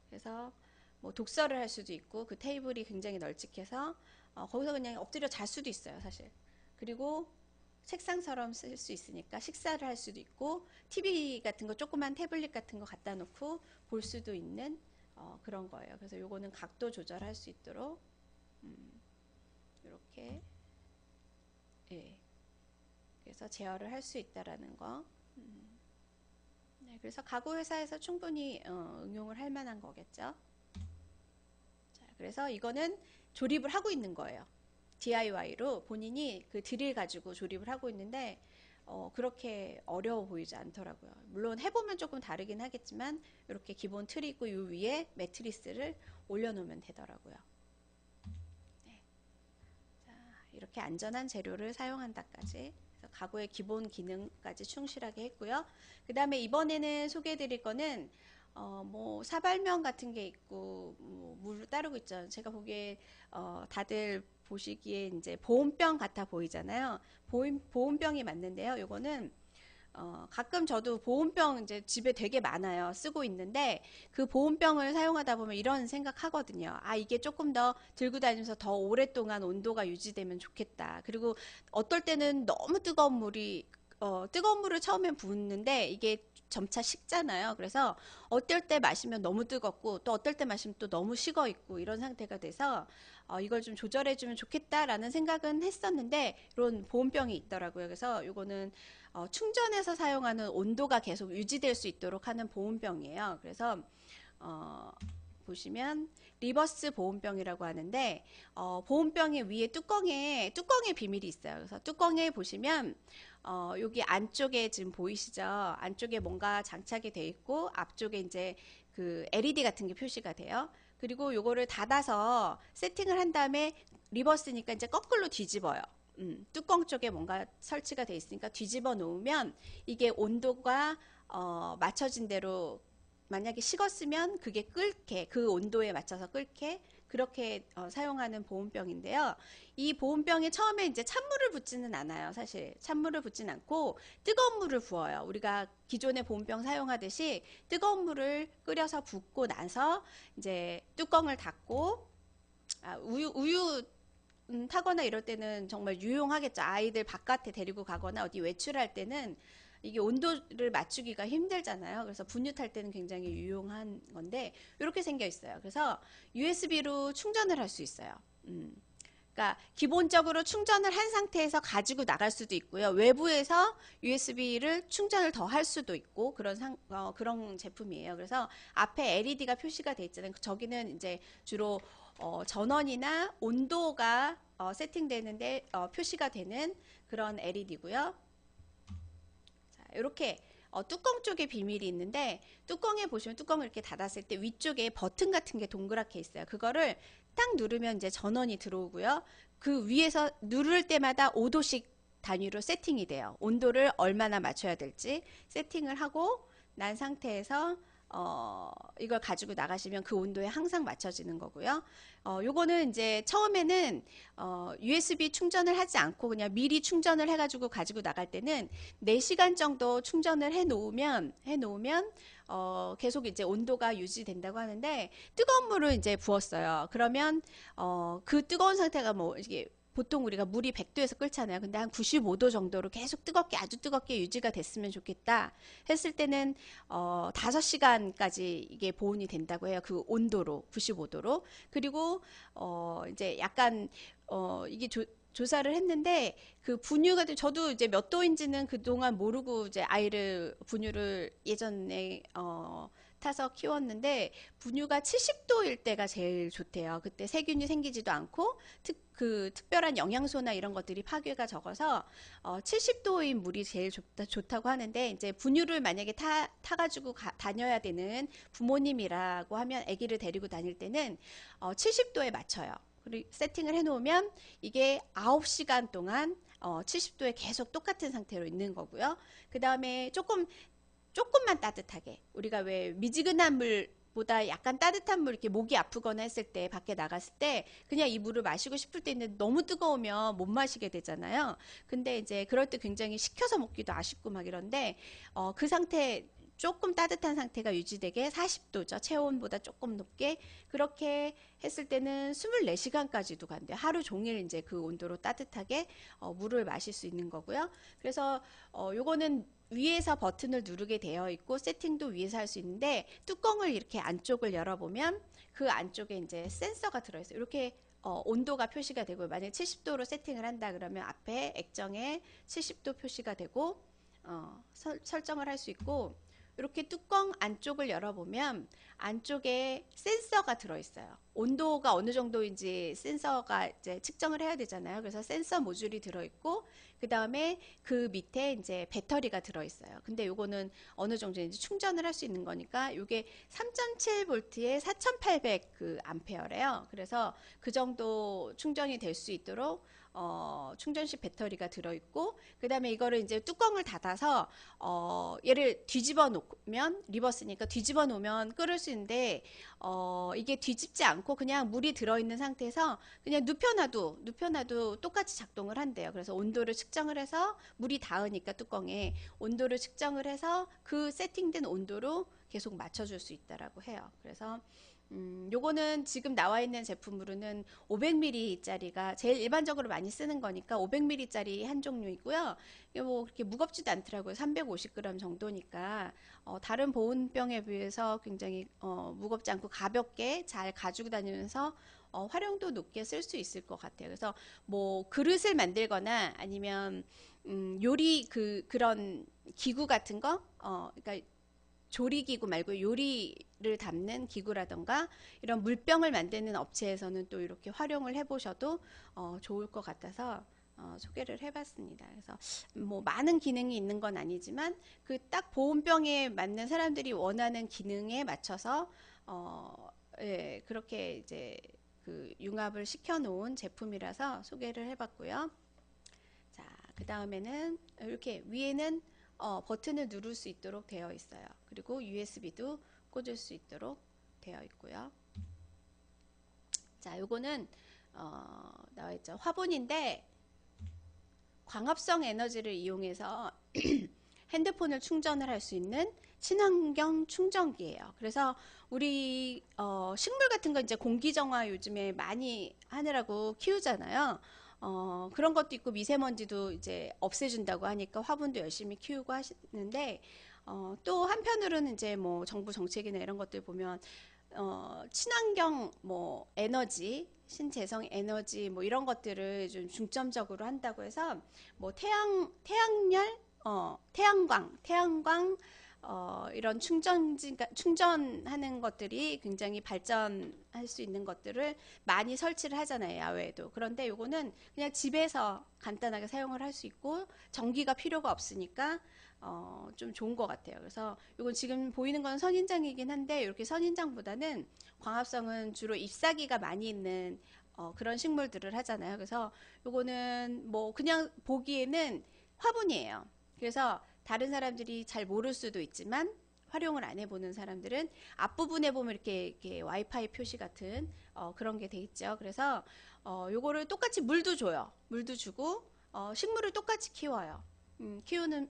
그래서 뭐 독서를 할 수도 있고 그 테이블이 굉장히 널찍해서 거기서 그냥 엎드려 잘 수도 있어요, 사실. 그리고 책상처럼 쓸 수 있으니까 식사를 할 수도 있고 TV 같은 거 조그만 태블릿 같은 거 갖다 놓고 볼 수도 있는 그런 거예요. 그래서 요거는 각도 조절할 수 있도록 이렇게 예. 그래서 제어를 할 수 있다라는 거. 네, 그래서 가구 회사에서 충분히 응용을 할 만한 거겠죠. 자, 그래서 이거는 조립을 하고 있는 거예요. DIY로 본인이 그 드릴 가지고 조립을 하고 있는데 그렇게 어려워 보이지 않더라고요. 물론 해보면 조금 다르긴 하겠지만 이렇게 기본 틀이 있고 이 위에 매트리스를 올려놓으면 되더라고요. 네. 자, 이렇게 안전한 재료를 사용한다까지 가구의 기본 기능까지 충실하게 했고요. 그 다음에 이번에는 소개해드릴 거는 뭐 사발면 같은 게 있고 뭐 물을 따르고 있죠. 제가 보기에 다들 보시기에 이제 보온병 같아 보이잖아요. 보온병이 맞는데요. 요거는 가끔 저도 보온병 이제 집에 되게 많아요. 쓰고 있는데 그 보온병을 사용하다 보면 이런 생각하거든요. 아, 이게 조금 더 들고 다니면서 더 오랫동안 온도가 유지되면 좋겠다. 그리고 어떨 때는 너무 뜨거운 물을 처음엔 붓는데 이게 점차 식잖아요. 그래서 어떨 때 마시면 너무 뜨겁고 또 어떨 때 마시면 또 너무 식어 있고 이런 상태가 돼서 이걸 좀 조절해 주면 좋겠다라는 생각은 했었는데 이런 보온병이 있더라고요. 그래서 이거는 충전해서 사용하는 온도가 계속 유지될 수 있도록 하는 보온병이에요. 그래서 보시면 리버스 보온병이라고 하는데 보온병의 위에 뚜껑에 비밀이 있어요. 그래서 뚜껑에 보시면 여기 안쪽에 지금 보이시죠? 안쪽에 뭔가 장착이 돼 있고 앞쪽에 이제 그 LED 같은 게 표시가 돼요. 그리고 요거를 닫아서 세팅을 한 다음에 리버스니까 이제 거꾸로 뒤집어요. 뚜껑 쪽에 뭔가 설치가 돼 있으니까 뒤집어 놓으면 이게 온도가 맞춰진 대로 만약에 식었으면 그게 끓게 그 온도에 맞춰서 끓게 그렇게 사용하는 보온병인데요. 이 보온병에 처음에 이제 찬물을 붓지는 않아요. 사실 찬물을 붓진 않고 뜨거운 물을 부어요. 우리가 기존의 보온병 사용하듯이 뜨거운 물을 끓여서 붓고 나서 이제 뚜껑을 닫고 우유 타거나 이럴 때는 정말 유용하겠죠. 아이들 바깥에 데리고 가거나 어디 외출할 때는 이게 온도를 맞추기가 힘들잖아요. 그래서 분유 탈 때는 굉장히 유용한 건데 이렇게 생겨 있어요. 그래서 USB로 충전을 할 수 있어요. 그러니까 기본적으로 충전을 한 상태에서 가지고 나갈 수도 있고요. 외부에서 USB를 충전을 더 할 수도 있고 그런 제품이에요. 그래서 앞에 LED가 표시가 돼 있잖아요. 저기는 이제 주로 전원이나 온도가 세팅되는데 표시가 되는 그런 LED고요. 자, 이렇게 뚜껑 쪽에 비밀이 있는데 뚜껑에 보시면 뚜껑을 이렇게 닫았을 때 위쪽에 버튼 같은 게 동그랗게 있어요. 그거를 딱 누르면 이제 전원이 들어오고요. 그 위에서 누를 때마다 5도씩 단위로 세팅이 돼요. 온도를 얼마나 맞춰야 될지 세팅을 하고 난 상태에서 이걸 가지고 나가시면 그 온도에 항상 맞춰지는 거고요. 요거는 이제 처음에는 USB 충전을 하지 않고 그냥 미리 충전을 해가지고 가지고 나갈 때는 4시간 정도 충전을 해 놓으면 계속 이제 온도가 유지된다고 하는데 뜨거운 물을 이제 부었어요. 그러면 그 뜨거운 상태가 뭐 이게 보통 우리가 물이 100도에서 끓잖아요. 근데 한 95도 정도로 계속 뜨겁게 아주 뜨겁게 유지가 됐으면 좋겠다 했을 때는 5시간까지 이게 보온이 된다고 해요. 그 온도로 95도로. 그리고 이제 약간 이게 조사를 했는데 그 분유가 저도 이제 몇 도인지는 그동안 모르고 이제 아이를 분유를 예전에 타서 키웠는데 분유가 70도일 때가 제일 좋대요. 그때 세균이 생기지도 않고 특별한 영양소나 이런 것들이 파괴가 적어서 70도인 물이 제일 좋다고 하는데 이제 분유를 만약에 타가지고 다녀야 되는 부모님이라고 하면 아기를 데리고 다닐 때는 70도에 맞춰요. 그리고 세팅을 해놓으면 이게 9시간 동안 70도에 계속 똑같은 상태로 있는 거고요. 그 다음에 조금만 따뜻하게 우리가 왜 미지근한 물보다 약간 따뜻한 물 이렇게 목이 아프거나 했을 때 밖에 나갔을 때 그냥 이 물을 마시고 싶을 때 있는데 너무 뜨거우면 못 마시게 되잖아요. 근데 이제 그럴 때 굉장히 식혀서 먹기도 아쉽고 막 이런데 그 상태 조금 따뜻한 상태가 유지되게 40도죠. 체온보다 조금 높게 그렇게 했을 때는 24시간까지도 간대요. 하루 종일 이제 그 온도로 따뜻하게 물을 마실 수 있는 거고요. 그래서 요거는 위에서 버튼을 누르게 되어 있고 세팅도 위에서 할 수 있는데 뚜껑을 이렇게 안쪽을 열어보면 그 안쪽에 이제 센서가 들어있어요. 이렇게 온도가 표시가 되고 만약에 70도로 세팅을 한다 그러면 앞에 액정에 70도 표시가 되고 설정을 할 수 있고 이렇게 뚜껑 안쪽을 열어보면 안쪽에 센서가 들어있어요. 온도가 어느 정도인지 센서가 이제 측정을 해야 되잖아요. 그래서 센서 모듈이 들어있고 그 다음에 그 밑에 이제 배터리가 들어있어요. 근데 요거는 어느 정도인지 충전을 할 수 있는 거니까 요게 3.7V에 4800 그 암페어래요. 그래서 그 정도 충전이 될 수 있도록 충전식 배터리가 들어있고 그 다음에 이거를 이제 뚜껑을 닫아서 얘를 뒤집어 놓으면 리버스니까 뒤집어 놓으면 끓을 수 있는데 이게 뒤집지 않고 그냥 물이 들어있는 상태에서 그냥 눕혀놔도 똑같이 작동을 한대요. 그래서 온도를 측정을 해서 물이 닿으니까 뚜껑에 온도를 측정을 해서 그 세팅된 온도로 계속 맞춰줄 수 있다라고 해요. 그래서 요거는 지금 나와 있는 제품으로는 500ml 짜리가 제일 일반적으로 많이 쓰는 거니까 500ml 짜리 한 종류이고요. 이게 뭐 그렇게 무겁지도 않더라고요. 350g 정도니까 다른 보온병에 비해서 굉장히 무겁지 않고 가볍게 잘 가지고 다니면서 활용도 높게 쓸 수 있을 것 같아요. 그래서 뭐 그릇을 만들거나 아니면 요리 그런 기구 같은 거 그러니까 조리기구 말고 요리를 담는 기구라던가 이런 물병을 만드는 업체에서는 또 이렇게 활용을 해보셔도 좋을 것 같아서 소개를 해봤습니다. 그래서 뭐 많은 기능이 있는 건 아니지만 그 딱 보온병에 맞는 사람들이 원하는 기능에 맞춰서 예, 그렇게 이제 그 융합을 시켜 놓은 제품이라서 소개를 해봤고요. 자, 그 다음에는 이렇게 위에는 버튼을 누를 수 있도록 되어 있어요. 그리고 USB도 꽂을 수 있도록 되어 있고요. 자, 요거는 나와 있죠. 화분인데 광합성 에너지를 이용해서 핸드폰을 충전을 할 수 있는 친환경 충전기예요. 그래서 우리 식물 같은 거 이제 공기정화 요즘에 많이 하느라고 키우잖아요. 그런 것도 있고 미세먼지도 이제 없애준다고 하니까 화분도 열심히 키우고 하시는데 또 한편으로는 이제 뭐 정부 정책이나 이런 것들 보면 친환경 뭐 에너지 신재생 에너지 뭐 이런 것들을 좀 중점적으로 한다고 해서 뭐 태양열 태양광 이런 충전하는 것들이 굉장히 발전할 수 있는 것들을 많이 설치를 하잖아요, 야외에도. 그런데 요거는 그냥 집에서 간단하게 사용을 할 수 있고 전기가 필요가 없으니까 좀 좋은 것 같아요. 그래서 이건 지금 보이는 건 선인장이긴 한데 이렇게 선인장보다는 광합성은 주로 잎사귀가 많이 있는 그런 식물들을 하잖아요. 그래서 요거는 뭐 그냥 보기에는 화분이에요. 그래서 다른 사람들이 잘 모를 수도 있지만 활용을 안 해보는 사람들은 앞부분에 보면 이렇게 와이파이 표시 같은 그런 게 돼 있죠. 그래서 요거를 똑같이 물도 줘요. 물도 주고 식물을 똑같이 키워요.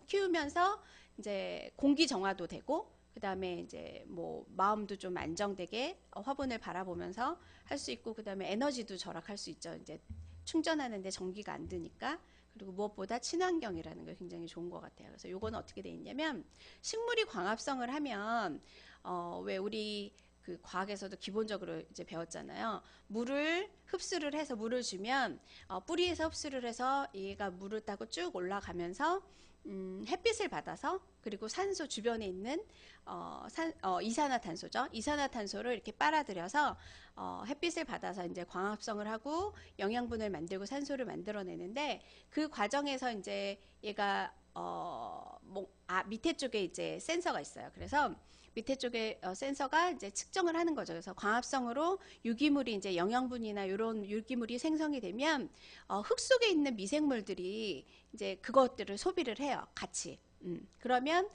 키우면서 이제 공기 정화도 되고 그 다음에 이제 뭐 마음도 좀 안정되게 화분을 바라보면서 할 수 있고 그 다음에 에너지도 절약할 수 있죠. 이제 충전하는데 전기가 안 드니까. 그리고 무엇보다 친환경이라는 게 굉장히 좋은 것 같아요. 그래서 요거는 어떻게 돼 있냐면 식물이 광합성을 하면 왜 우리 그 과학에서도 기본적으로 이제 배웠잖아요. 물을 흡수를 해서 물을 주면 뿌리에서 흡수를 해서 얘가 물을 따고 쭉 올라가면서 햇빛을 받아서 그리고 산소 주변에 있는 이산화탄소죠. 이산화탄소를 이렇게 빨아들여서 햇빛을 받아서 이제 광합성을 하고 영양분을 만들고 산소를 만들어내는데 그 과정에서 이제 얘가 밑에 쪽에 이제 센서가 있어요. 그래서 밑에 쪽에 센서가 이제 측정을 하는 거죠. 그래서 광합성으로 유기물이 이제 영양분이나 이런 유기물이 생성이 되면 흙 속에 있는 미생물들이 이제 그것들을 소비를 해요. 같이. 그러면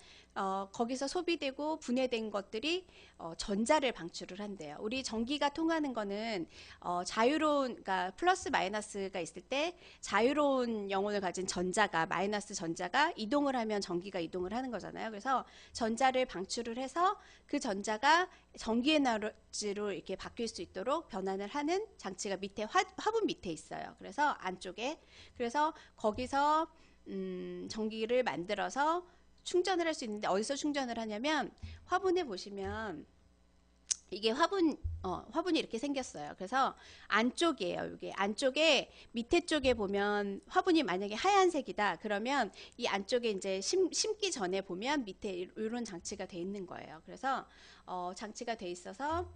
거기서 소비되고 분해된 것들이 전자를 방출을 한대요. 우리 전기가 통하는 거는 자유로운, 그러니까 플러스 마이너스가 있을 때 자유로운 영혼을 가진 전자가, 마이너스 전자가 이동을 하면 전기가 이동을 하는 거잖아요. 그래서 전자를 방출을 해서 그 전자가 전기 에너지로 이렇게 바뀔 수 있도록 변환을 하는 장치가 밑에 화분 밑에 있어요. 그래서 안쪽에, 그래서 거기서 전기를 만들어서 충전을 할 수 있는데, 어디서 충전을 하냐면 화분에 보시면 이게 화분이 이렇게 생겼어요. 그래서 안쪽이에요. 이게 안쪽에 밑에 쪽에 보면 화분이 만약에 하얀색이다. 그러면 이 안쪽에 이제 심기 전에 보면 밑에 이런 장치가 돼 있는 거예요. 그래서 장치가 돼 있어서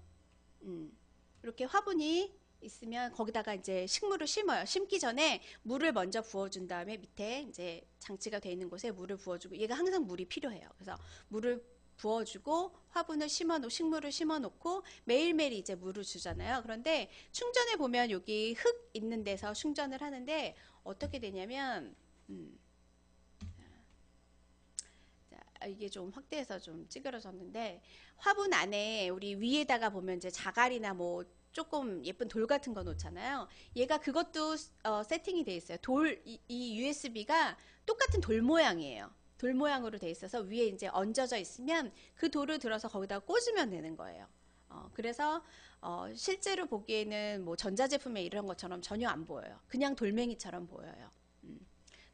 이렇게 화분이 있으면 거기다가 이제 식물을 심어요. 심기 전에 물을 먼저 부어준 다음에 밑에 이제 장치가 돼 있는 곳에 물을 부어주고, 얘가 항상 물이 필요해요. 그래서 물을 부어주고 화분을 식물을 심어놓고 매일매일 이제 물을 주잖아요. 그런데 충전해 보면 여기 흙 있는 데서 충전을 하는데 어떻게 되냐면 이게 좀 확대해서 좀 찌그러졌는데, 화분 안에 우리 위에다가 보면 이제 자갈이나 뭐 조금 예쁜 돌 같은 거 놓잖아요. 얘가 그것도 세팅이 돼 있어요. 이 USB가 똑같은 돌 모양이에요. 돌 모양으로 돼 있어서 위에 이제 얹어져 있으면 그 돌을 들어서 거기다 꽂으면 되는 거예요. 그래서 실제로 보기에는 뭐 전자제품에 이런 것처럼 전혀 안 보여요. 그냥 돌멩이처럼 보여요.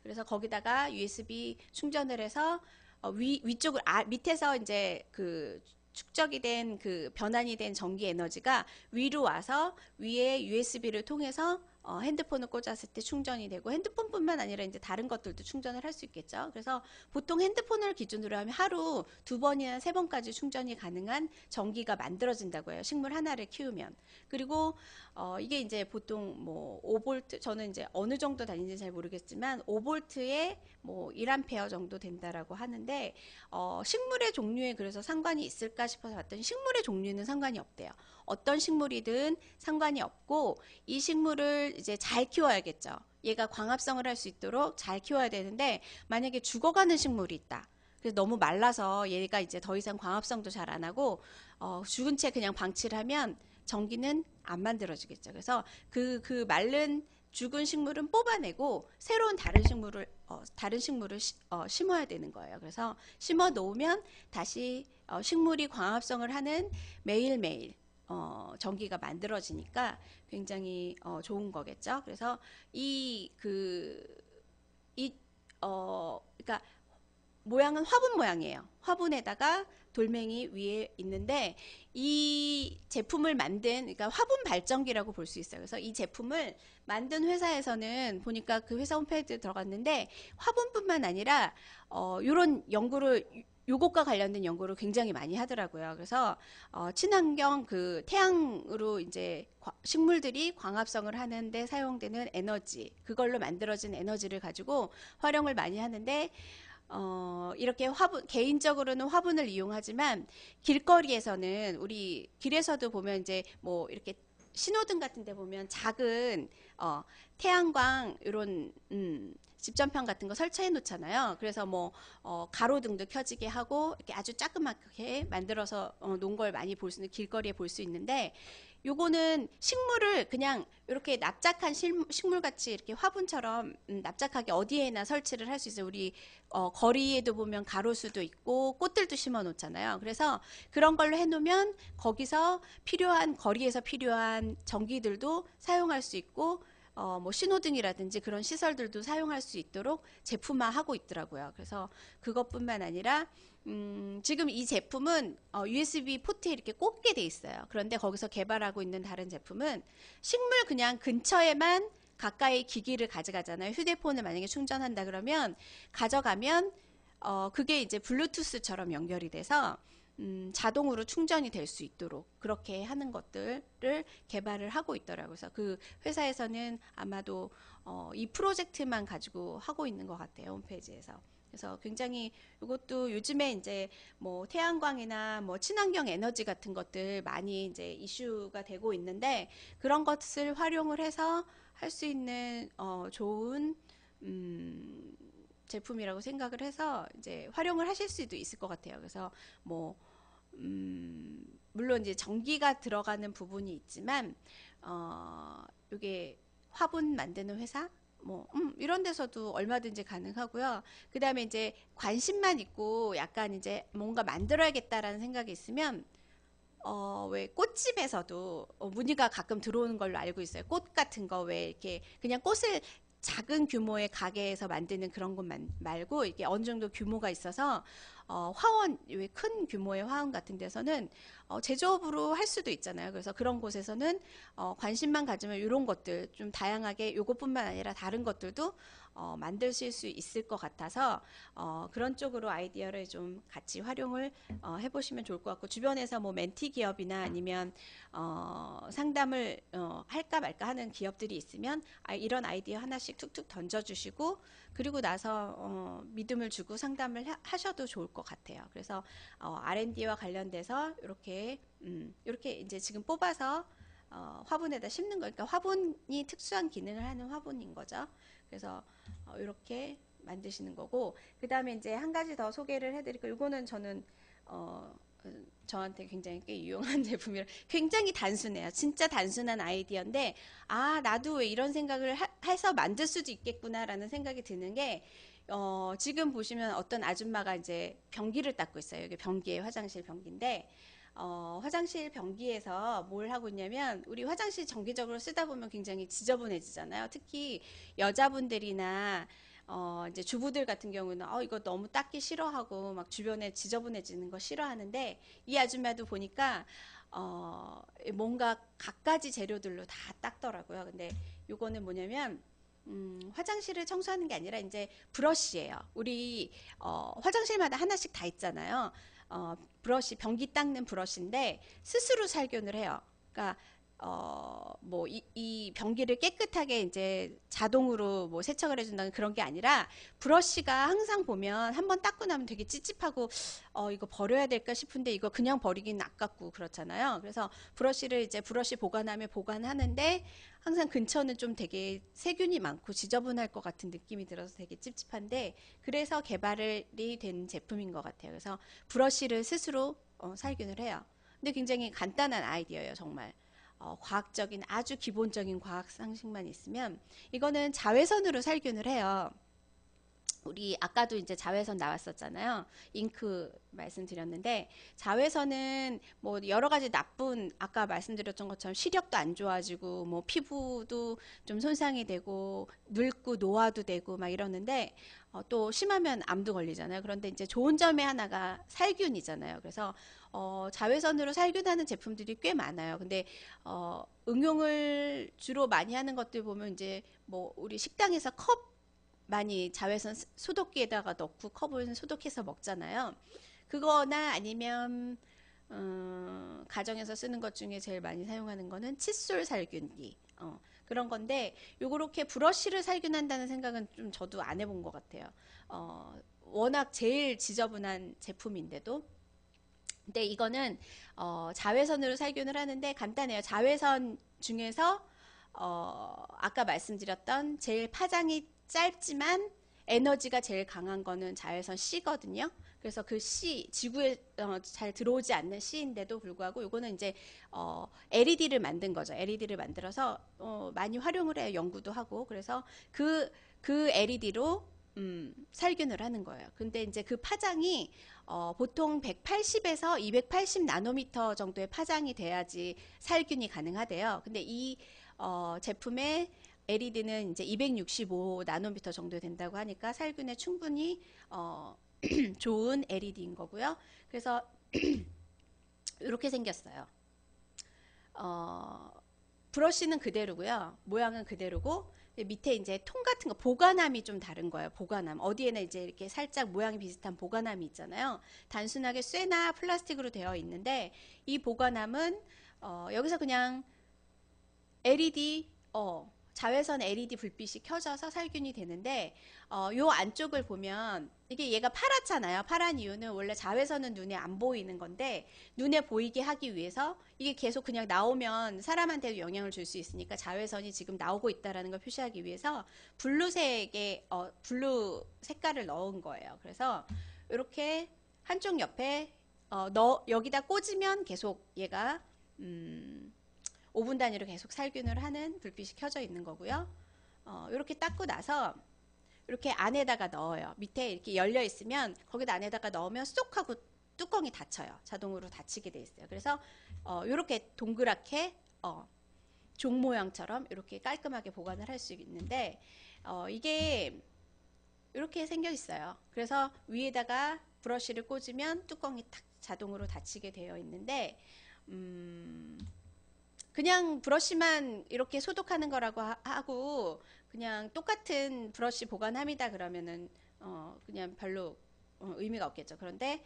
그래서 거기다가 USB 충전을 해서 위쪽을 밑에서 이제 그 축적이 된 그 변환이 된 전기 에너지가 위로 와서 위에 USB를 통해서 핸드폰을 꽂았을 때 충전이 되고, 핸드폰뿐만 아니라 이제 다른 것들도 충전을 할 수 있겠죠. 그래서 보통 핸드폰을 기준으로 하면 하루 2번이나 3번까지 충전이 가능한 전기가 만들어진다고 해요. 식물 하나를 키우면. 그리고 이게 이제 보통 뭐 5V, 저는 이제 어느 정도 다니는지 잘 모르겠지만 5V에 뭐 1A 정도 된다라고 하는데, 식물의 종류에 그래서 상관이 있을까 싶어서 봤더니 식물의 종류는 상관이 없대요. 어떤 식물이든 상관이 없고, 이 식물을 이제 잘 키워야겠죠. 얘가 광합성을 할 수 있도록 잘 키워야 되는데, 만약에 죽어가는 식물이 있다. 그래서 너무 말라서 얘가 이제 더 이상 광합성도 잘 안 하고 죽은 채 그냥 방치를 하면 전기는 안 만들어지겠죠. 그래서 그 마른 죽은 식물은 뽑아내고 새로운 다른 식물을 심어야 되는 거예요. 그래서 심어 놓으면 다시 식물이 광합성을 하는 매일매일 전기가 만들어지니까 굉장히 좋은 거겠죠. 그래서 그러니까 모양은 화분 모양이에요. 화분에다가 돌멩이 위에 있는데, 이 제품을 그러니까 화분 발전기라고 볼 수 있어요. 그래서 이 제품을 만든 회사에서는 보니까 그 회사 홈페이지에 들어갔는데, 화분뿐만 아니라 이런 요것과 관련된 연구를 굉장히 많이 하더라고요. 그래서 친환경 그 태양으로 이제 식물들이 광합성을 하는데 사용되는 에너지, 그걸로 만들어진 에너지를 가지고 활용을 많이 하는데, 이렇게 개인적으로는 화분을 이용하지만 길거리에서는, 우리 길에서도 보면 이제 뭐 이렇게 신호등 같은 데 보면 작은 태양광 이런 집전평 같은 거 설치해 놓잖아요. 그래서 뭐 가로등도 켜지게 하고 이렇게 아주 조그맣게 만들어서 놓은 걸 많이 길거리에 볼 수 있는데, 요거는 식물을 그냥 이렇게 납작한 식물 같이 이렇게 화분처럼 납작하게 어디에나 설치를 할 수 있어요. 우리 거리에도 보면 가로수도 있고 꽃들도 심어 놓잖아요. 그래서 그런 걸로 해 놓으면 거기서 거리에서 필요한 전기들도 사용할 수 있고, 뭐 신호등이라든지 그런 시설들도 사용할 수 있도록 제품화하고 있더라고요. 그래서 그것뿐만 아니라 지금 이 제품은 USB 포트에 이렇게 꽂게 돼 있어요. 그런데 거기서 개발하고 있는 다른 제품은 식물 그냥 근처에만 가까이 기기를 가져가잖아요. 휴대폰을 만약에 충전한다 그러면 가져가면 그게 이제 블루투스처럼 연결이 돼서 자동으로 충전이 될 수 있도록 그렇게 하는 것들을 개발을 하고 있더라고요. 그래서 그 회사에서는 아마도 이 프로젝트만 가지고 하고 있는 것 같아요. 홈페이지에서. 그래서 굉장히 이것도 요즘에 이제 뭐 태양광이나 뭐 친환경 에너지 같은 것들 많이 이제 이슈가 되고 있는데, 그런 것을 활용을 해서 할 수 있는 좋은 제품이라고 생각을 해서 이제 활용을 하실 수도 있을 것 같아요. 그래서 뭐 물론 이제 전기가 들어가는 부분이 있지만 이게 화분 만드는 회사 뭐 이런 데서도 얼마든지 가능하고요. 그 다음에 이제 관심만 있고 약간 이제 뭔가 만들어야겠다라는 생각이 있으면 왜 꽃집에서도 문의가 가끔 들어오는 걸로 알고 있어요. 꽃 같은 거 왜 이렇게 그냥 꽃을 작은 규모의 가게에서 만드는 그런 것 말고 이게 어느 정도 규모가 있어서 화원, 왜 큰 규모의 화원 같은 데서는 제조업으로 할 수도 있잖아요. 그래서 그런 곳에서는 관심만 가지면 이런 것들 좀 다양하게 이것뿐만 아니라 다른 것들도 만드실 수 있을 것 같아서 그런 쪽으로 아이디어를 좀 같이 활용을 해보시면 좋을 것 같고 주변에서 뭐 멘티 기업이나 아니면 상담을 할까 말까 하는 기업들이 있으면 이런 아이디어 하나씩 툭툭 던져주시고 그리고 나서 믿음을 주고 상담을 하셔도 좋을 것 같아요. 그래서 R&D와 관련돼서 이렇게 이제 지금 뽑아서 화분에다 심는 거, 그러니까 화분이 특수한 기능을 하는 화분인 거죠. 그래서 이렇게 만드시는 거고, 그 다음에 이제 한 가지 더 소개를 해드릴게요. 이거는 저는 저한테 굉장히 꽤 유용한 제품이라 굉장히 단순해요. 진짜 단순한 아이디어인데 나도 왜 이런 생각을 해서 만들 수도 있겠구나라는 생각이 드는 게 지금 보시면 어떤 아줌마가 이제 변기를 닦고 있어요. 여기 변기에 화장실 변기인데 화장실 변기에서 뭘 하고 있냐면 우리 화장실 정기적으로 쓰다 보면 굉장히 지저분해지잖아요. 특히 여자분들이나 이제 주부들 같은 경우는 이거 너무 닦기 싫어하고 막 주변에 지저분해지는 거 싫어하는데 이 아줌마도 보니까 뭔가 갖가지 재료들로 다 닦더라고요. 근데 요거는 뭐냐면 화장실을 청소하는 게 아니라 이제 브러쉬예요. 우리 화장실마다 하나씩 다 있잖아요. 브러쉬, 변기 닦는 브러쉬인데 스스로 살균을 해요. 그러니까 뭐 이 변기를 깨끗하게 이제 자동으로 뭐 세척을 해준다는 그런 게 아니라 브러쉬가 항상 보면 한번 닦고 나면 되게 찝찝하고 이거 버려야 될까 싶은데 이거 그냥 버리긴 아깝고 그렇잖아요. 그래서 브러쉬를 이제 브러쉬 보관함에 보관하는데 항상 근처는 좀 되게 세균이 많고 지저분할 것 같은 느낌이 들어서 되게 찝찝한데 그래서 개발이 된 제품인 것 같아요. 그래서 브러쉬를 스스로 살균을 해요. 근데 굉장히 간단한 아이디어예요, 정말. 과학적인 아주 기본적인 과학 상식만 있으면 이거는 자외선으로 살균을 해요. 우리 아까도 이제 자외선 나왔었잖아요. 잉크 말씀드렸는데 자외선은 뭐 여러 가지 나쁜 아까 말씀드렸던 것처럼 시력도 안 좋아지고 뭐 피부도 좀 손상이 되고 늙고 노화도 되고 막 이러는데 또 심하면 암도 걸리잖아요. 그런데 이제 좋은 점의 하나가 살균이잖아요. 그래서 자외선으로 살균하는 제품들이 꽤 많아요. 근데 응용을 주로 많이 하는 것들 보면 이제 뭐 우리 식당에서 컵 많이 자외선 소독기에다가 넣고 컵을 소독해서 먹잖아요. 그거나 아니면 가정에서 쓰는 것 중에 제일 많이 사용하는 거는 칫솔 살균기. 그런 건데 요렇게 브러쉬를 살균한다는 생각은 좀 저도 안 해본 것 같아요. 워낙 제일 지저분한 제품인데도 근데 이거는 자외선으로 살균을 하는데 간단해요. 자외선 중에서 아까 말씀드렸던 제일 파장이 짧지만 에너지가 제일 강한 거는 자외선 C거든요. 그래서 그 C, 지구에 잘 들어오지 않는 C인데도 불구하고 이거는 이제 LED를 만든 거죠. LED를 만들어서 많이 활용을 해요. 연구도 하고. 그래서 그 LED로 살균을 하는 거예요. 근데 이제 그 파장이 보통 180에서 280 나노미터 정도의 파장이 돼야지 살균이 가능하대요. 근데 이 제품의 LED는 이제 265 나노미터 정도 된다고 하니까 살균에 충분히 좋은 LED인 거고요. 그래서 이렇게 생겼어요. 브러쉬는 그대로고요. 모양은 그대로고 밑에 이제 통 같은 거 보관함이 좀 다른 거예요. 보관함 어디에는 이제 이렇게 살짝 모양이 비슷한 보관함이 있잖아요. 단순하게 쇠나 플라스틱으로 되어 있는데 이 보관함은 여기서 그냥 LED 자외선 LED 불빛이 켜져서 살균이 되는데 요 안쪽을 보면 이게 얘가 파랗잖아요. 파란 이유는 원래 자외선은 눈에 안 보이는 건데 눈에 보이게 하기 위해서 이게 계속 그냥 나오면 사람한테도 영향을 줄 수 있으니까 자외선이 지금 나오고 있다라는 걸 표시하기 위해서 블루색의 블루 색깔을 넣은 거예요. 그래서 이렇게 한쪽 옆에 여기다 꽂으면 계속 얘가 5분 단위로 계속 살균을 하는 불빛이 켜져 있는 거고요. 이렇게 닦고 나서 이렇게 안에다가 넣어요. 밑에 이렇게 열려 있으면 거기다 안에다가 넣으면 쏙 하고 뚜껑이 닫혀요. 자동으로 닫히게 돼 있어요. 그래서 이렇게 동그랗게 종 모양처럼 이렇게 깔끔하게 보관을 할 수 있는데 이게 이렇게 생겨 있어요. 그래서 위에다가 브러쉬를 꽂으면 뚜껑이 탁 자동으로 닫히게 되어 있는데 그냥 브러쉬만 이렇게 소독하는 거라고 하고 그냥 똑같은 브러쉬 보관함이다 그러면은 그냥 별로 의미가 없겠죠. 그런데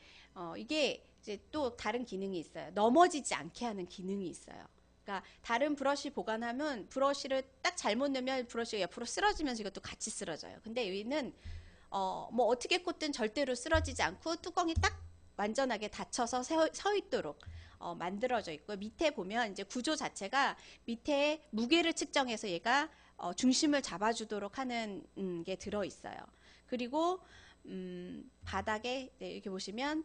이게 이제 또 다른 기능이 있어요. 넘어지지 않게 하는 기능이 있어요. 그러니까 다른 브러쉬 보관함은 브러쉬를 딱 잘못 넣으면 브러쉬가 옆으로 쓰러지면서 이것도 같이 쓰러져요. 근데 여기는 뭐 어떻게 꽂든 절대로 쓰러지지 않고 뚜껑이 딱 완전하게 닫혀서 서 있도록 만들어져 있고 밑에 보면 이제 구조 자체가 밑에 무게를 측정해서 얘가 중심을 잡아주도록 하는 게 들어 있어요. 그리고 바닥에 이렇게 보시면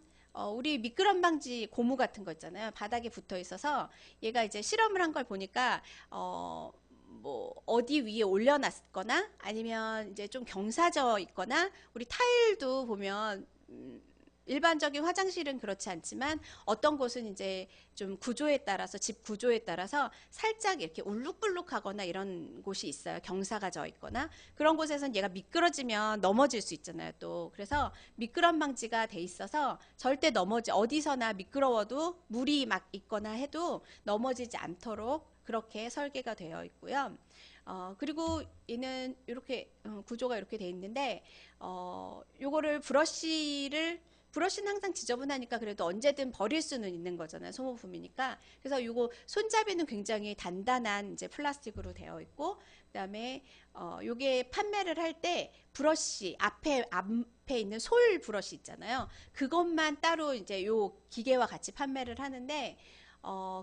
우리 미끄럼 방지 고무 같은 거 있잖아요. 바닥에 붙어 있어서 얘가 이제 실험을 한 걸 보니까 뭐 어디 위에 올려놨거나 아니면 이제 좀 경사져 있거나 우리 타일도 보면 일반적인 화장실은 그렇지 않지만 어떤 곳은 이제 좀 구조에 따라서 집 구조에 따라서 살짝 이렇게 울룩불룩하거나 이런 곳이 있어요. 경사가 져 있거나 그런 곳에서는 얘가 미끄러지면 넘어질 수 있잖아요. 또 그래서 미끄럼 방지가 돼 있어서 절대 어디서나 미끄러워도 물이 막 있거나 해도 넘어지지 않도록 그렇게 설계가 되어 있고요. 그리고 얘는 이렇게 구조가 이렇게 돼 있는데 요거를 브러쉬는 항상 지저분하니까 그래도 언제든 버릴 수는 있는 거잖아요. 소모품이니까. 그래서 이거 손잡이는 굉장히 단단한 이제 플라스틱으로 되어 있고, 그다음에 요게 판매를 할 때 브러쉬 앞에 있는 솔 브러쉬 있잖아요. 그것만 따로 이제 요 기계와 같이 판매를 하는데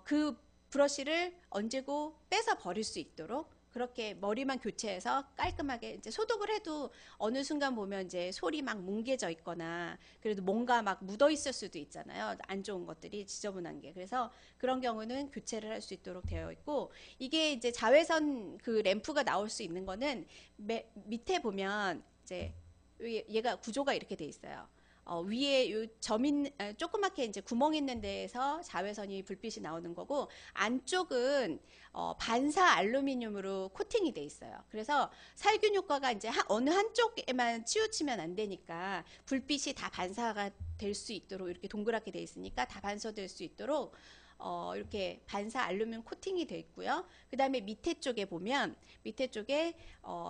그 브러쉬를 언제고 빼서 버릴 수 있도록 그렇게 머리만 교체해서 깔끔하게 이제 소독을 해도 어느 순간 보면 이제 솔이 막 뭉개져 있거나 그래도 뭔가 막 묻어 있을 수도 있잖아요. 안 좋은 것들이 지저분한 게. 그래서 그런 경우는 교체를 할 수 있도록 되어 있고 이게 이제 자외선 그 램프가 나올 수 있는 거는 밑에 보면 이제 얘가 구조가 이렇게 돼 있어요. 위에 요 조그맣게 이제 구멍 있는 데에서 자외선이 불빛이 나오는 거고 안쪽은 반사 알루미늄으로 코팅이 돼 있어요. 그래서 살균 효과가 이제 어느 한쪽에만 치우치면 안 되니까 불빛이 다 반사가 될 수 있도록 이렇게 동그랗게 돼 있으니까 다 반사될 수 있도록 이렇게 반사 알루미늄 코팅이 돼 있고요. 그 다음에 밑에 쪽에 보면 밑에 쪽에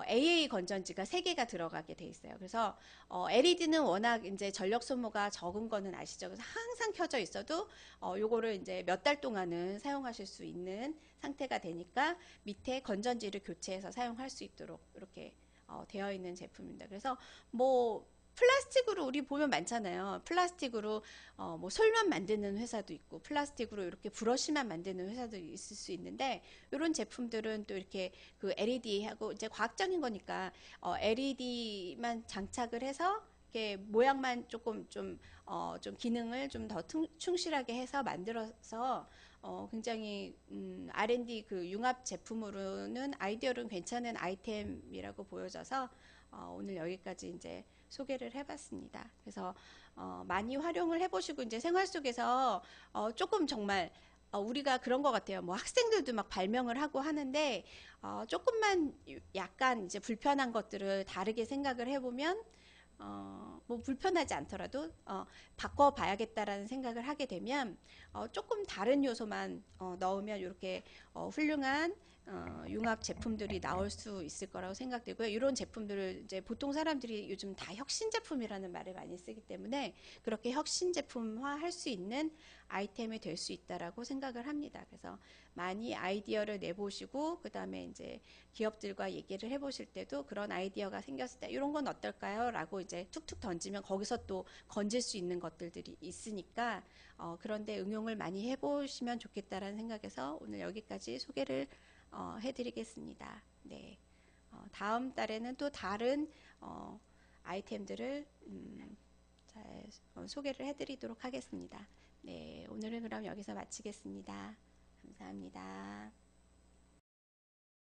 AA 건전지가 3개가 들어가게 돼 있어요. 그래서 LED는 워낙 이제 전력 소모가 적은 거는 아시죠? 그래서 항상 켜져 있어도 요거를 이제 몇 달 동안은 사용하실 수 있는 상태가 되니까 밑에 건전지를 교체해서 사용할 수 있도록 이렇게 되어 있는 제품입니다. 그래서 뭐 플라스틱으로 우리 보면 많잖아요. 플라스틱으로 뭐 솔만 만드는 회사도 있고 플라스틱으로 이렇게 브러쉬만 만드는 회사도 있을 수 있는데 이런 제품들은 또 이렇게 그 LED하고 이제 과학적인 거니까 LED만 장착을 해서 이렇게 모양만 조금 좀 기능을 좀 더 충실하게 해서 만들어서 굉장히 R&D 그 융합 제품으로는 아이디어는 괜찮은 아이템이라고 보여져서 오늘 여기까지 이제 소개를 해봤습니다. 그래서 많이 활용을 해보시고 이제 생활 속에서 조금 정말 우리가 그런 것 같아요. 뭐 학생들도 막 발명을 하고 하는데 조금만 약간 이제 불편한 것들을 다르게 생각을 해보면 뭐 불편하지 않더라도 바꿔봐야겠다라는 생각을 하게 되면 조금 다른 요소만 넣으면 이렇게 훌륭한 융합 제품들이 나올 수 있을 거라고 생각되고요. 이런 제품들을 이제 보통 사람들이 요즘 다 혁신 제품이라는 말을 많이 쓰기 때문에 그렇게 혁신 제품화 할 수 있는 아이템이 될 수 있다라고 생각을 합니다. 그래서 많이 아이디어를 내보시고 그다음에 이제 기업들과 얘기를 해보실 때도 그런 아이디어가 생겼을 때 이런 건 어떨까요? 라고 이제 툭툭 던지면 거기서 또 건질 수 있는 것들이 있으니까 그런데 응용을 많이 해보시면 좋겠다라는 생각에서 오늘 여기까지 소개를 해드리겠습니다. 네. 다음 달에는 또 다른 아이템들을 잘 소개를 해드리도록 하겠습니다. 네, 오늘은 그럼 여기서 마치겠습니다. 감사합니다.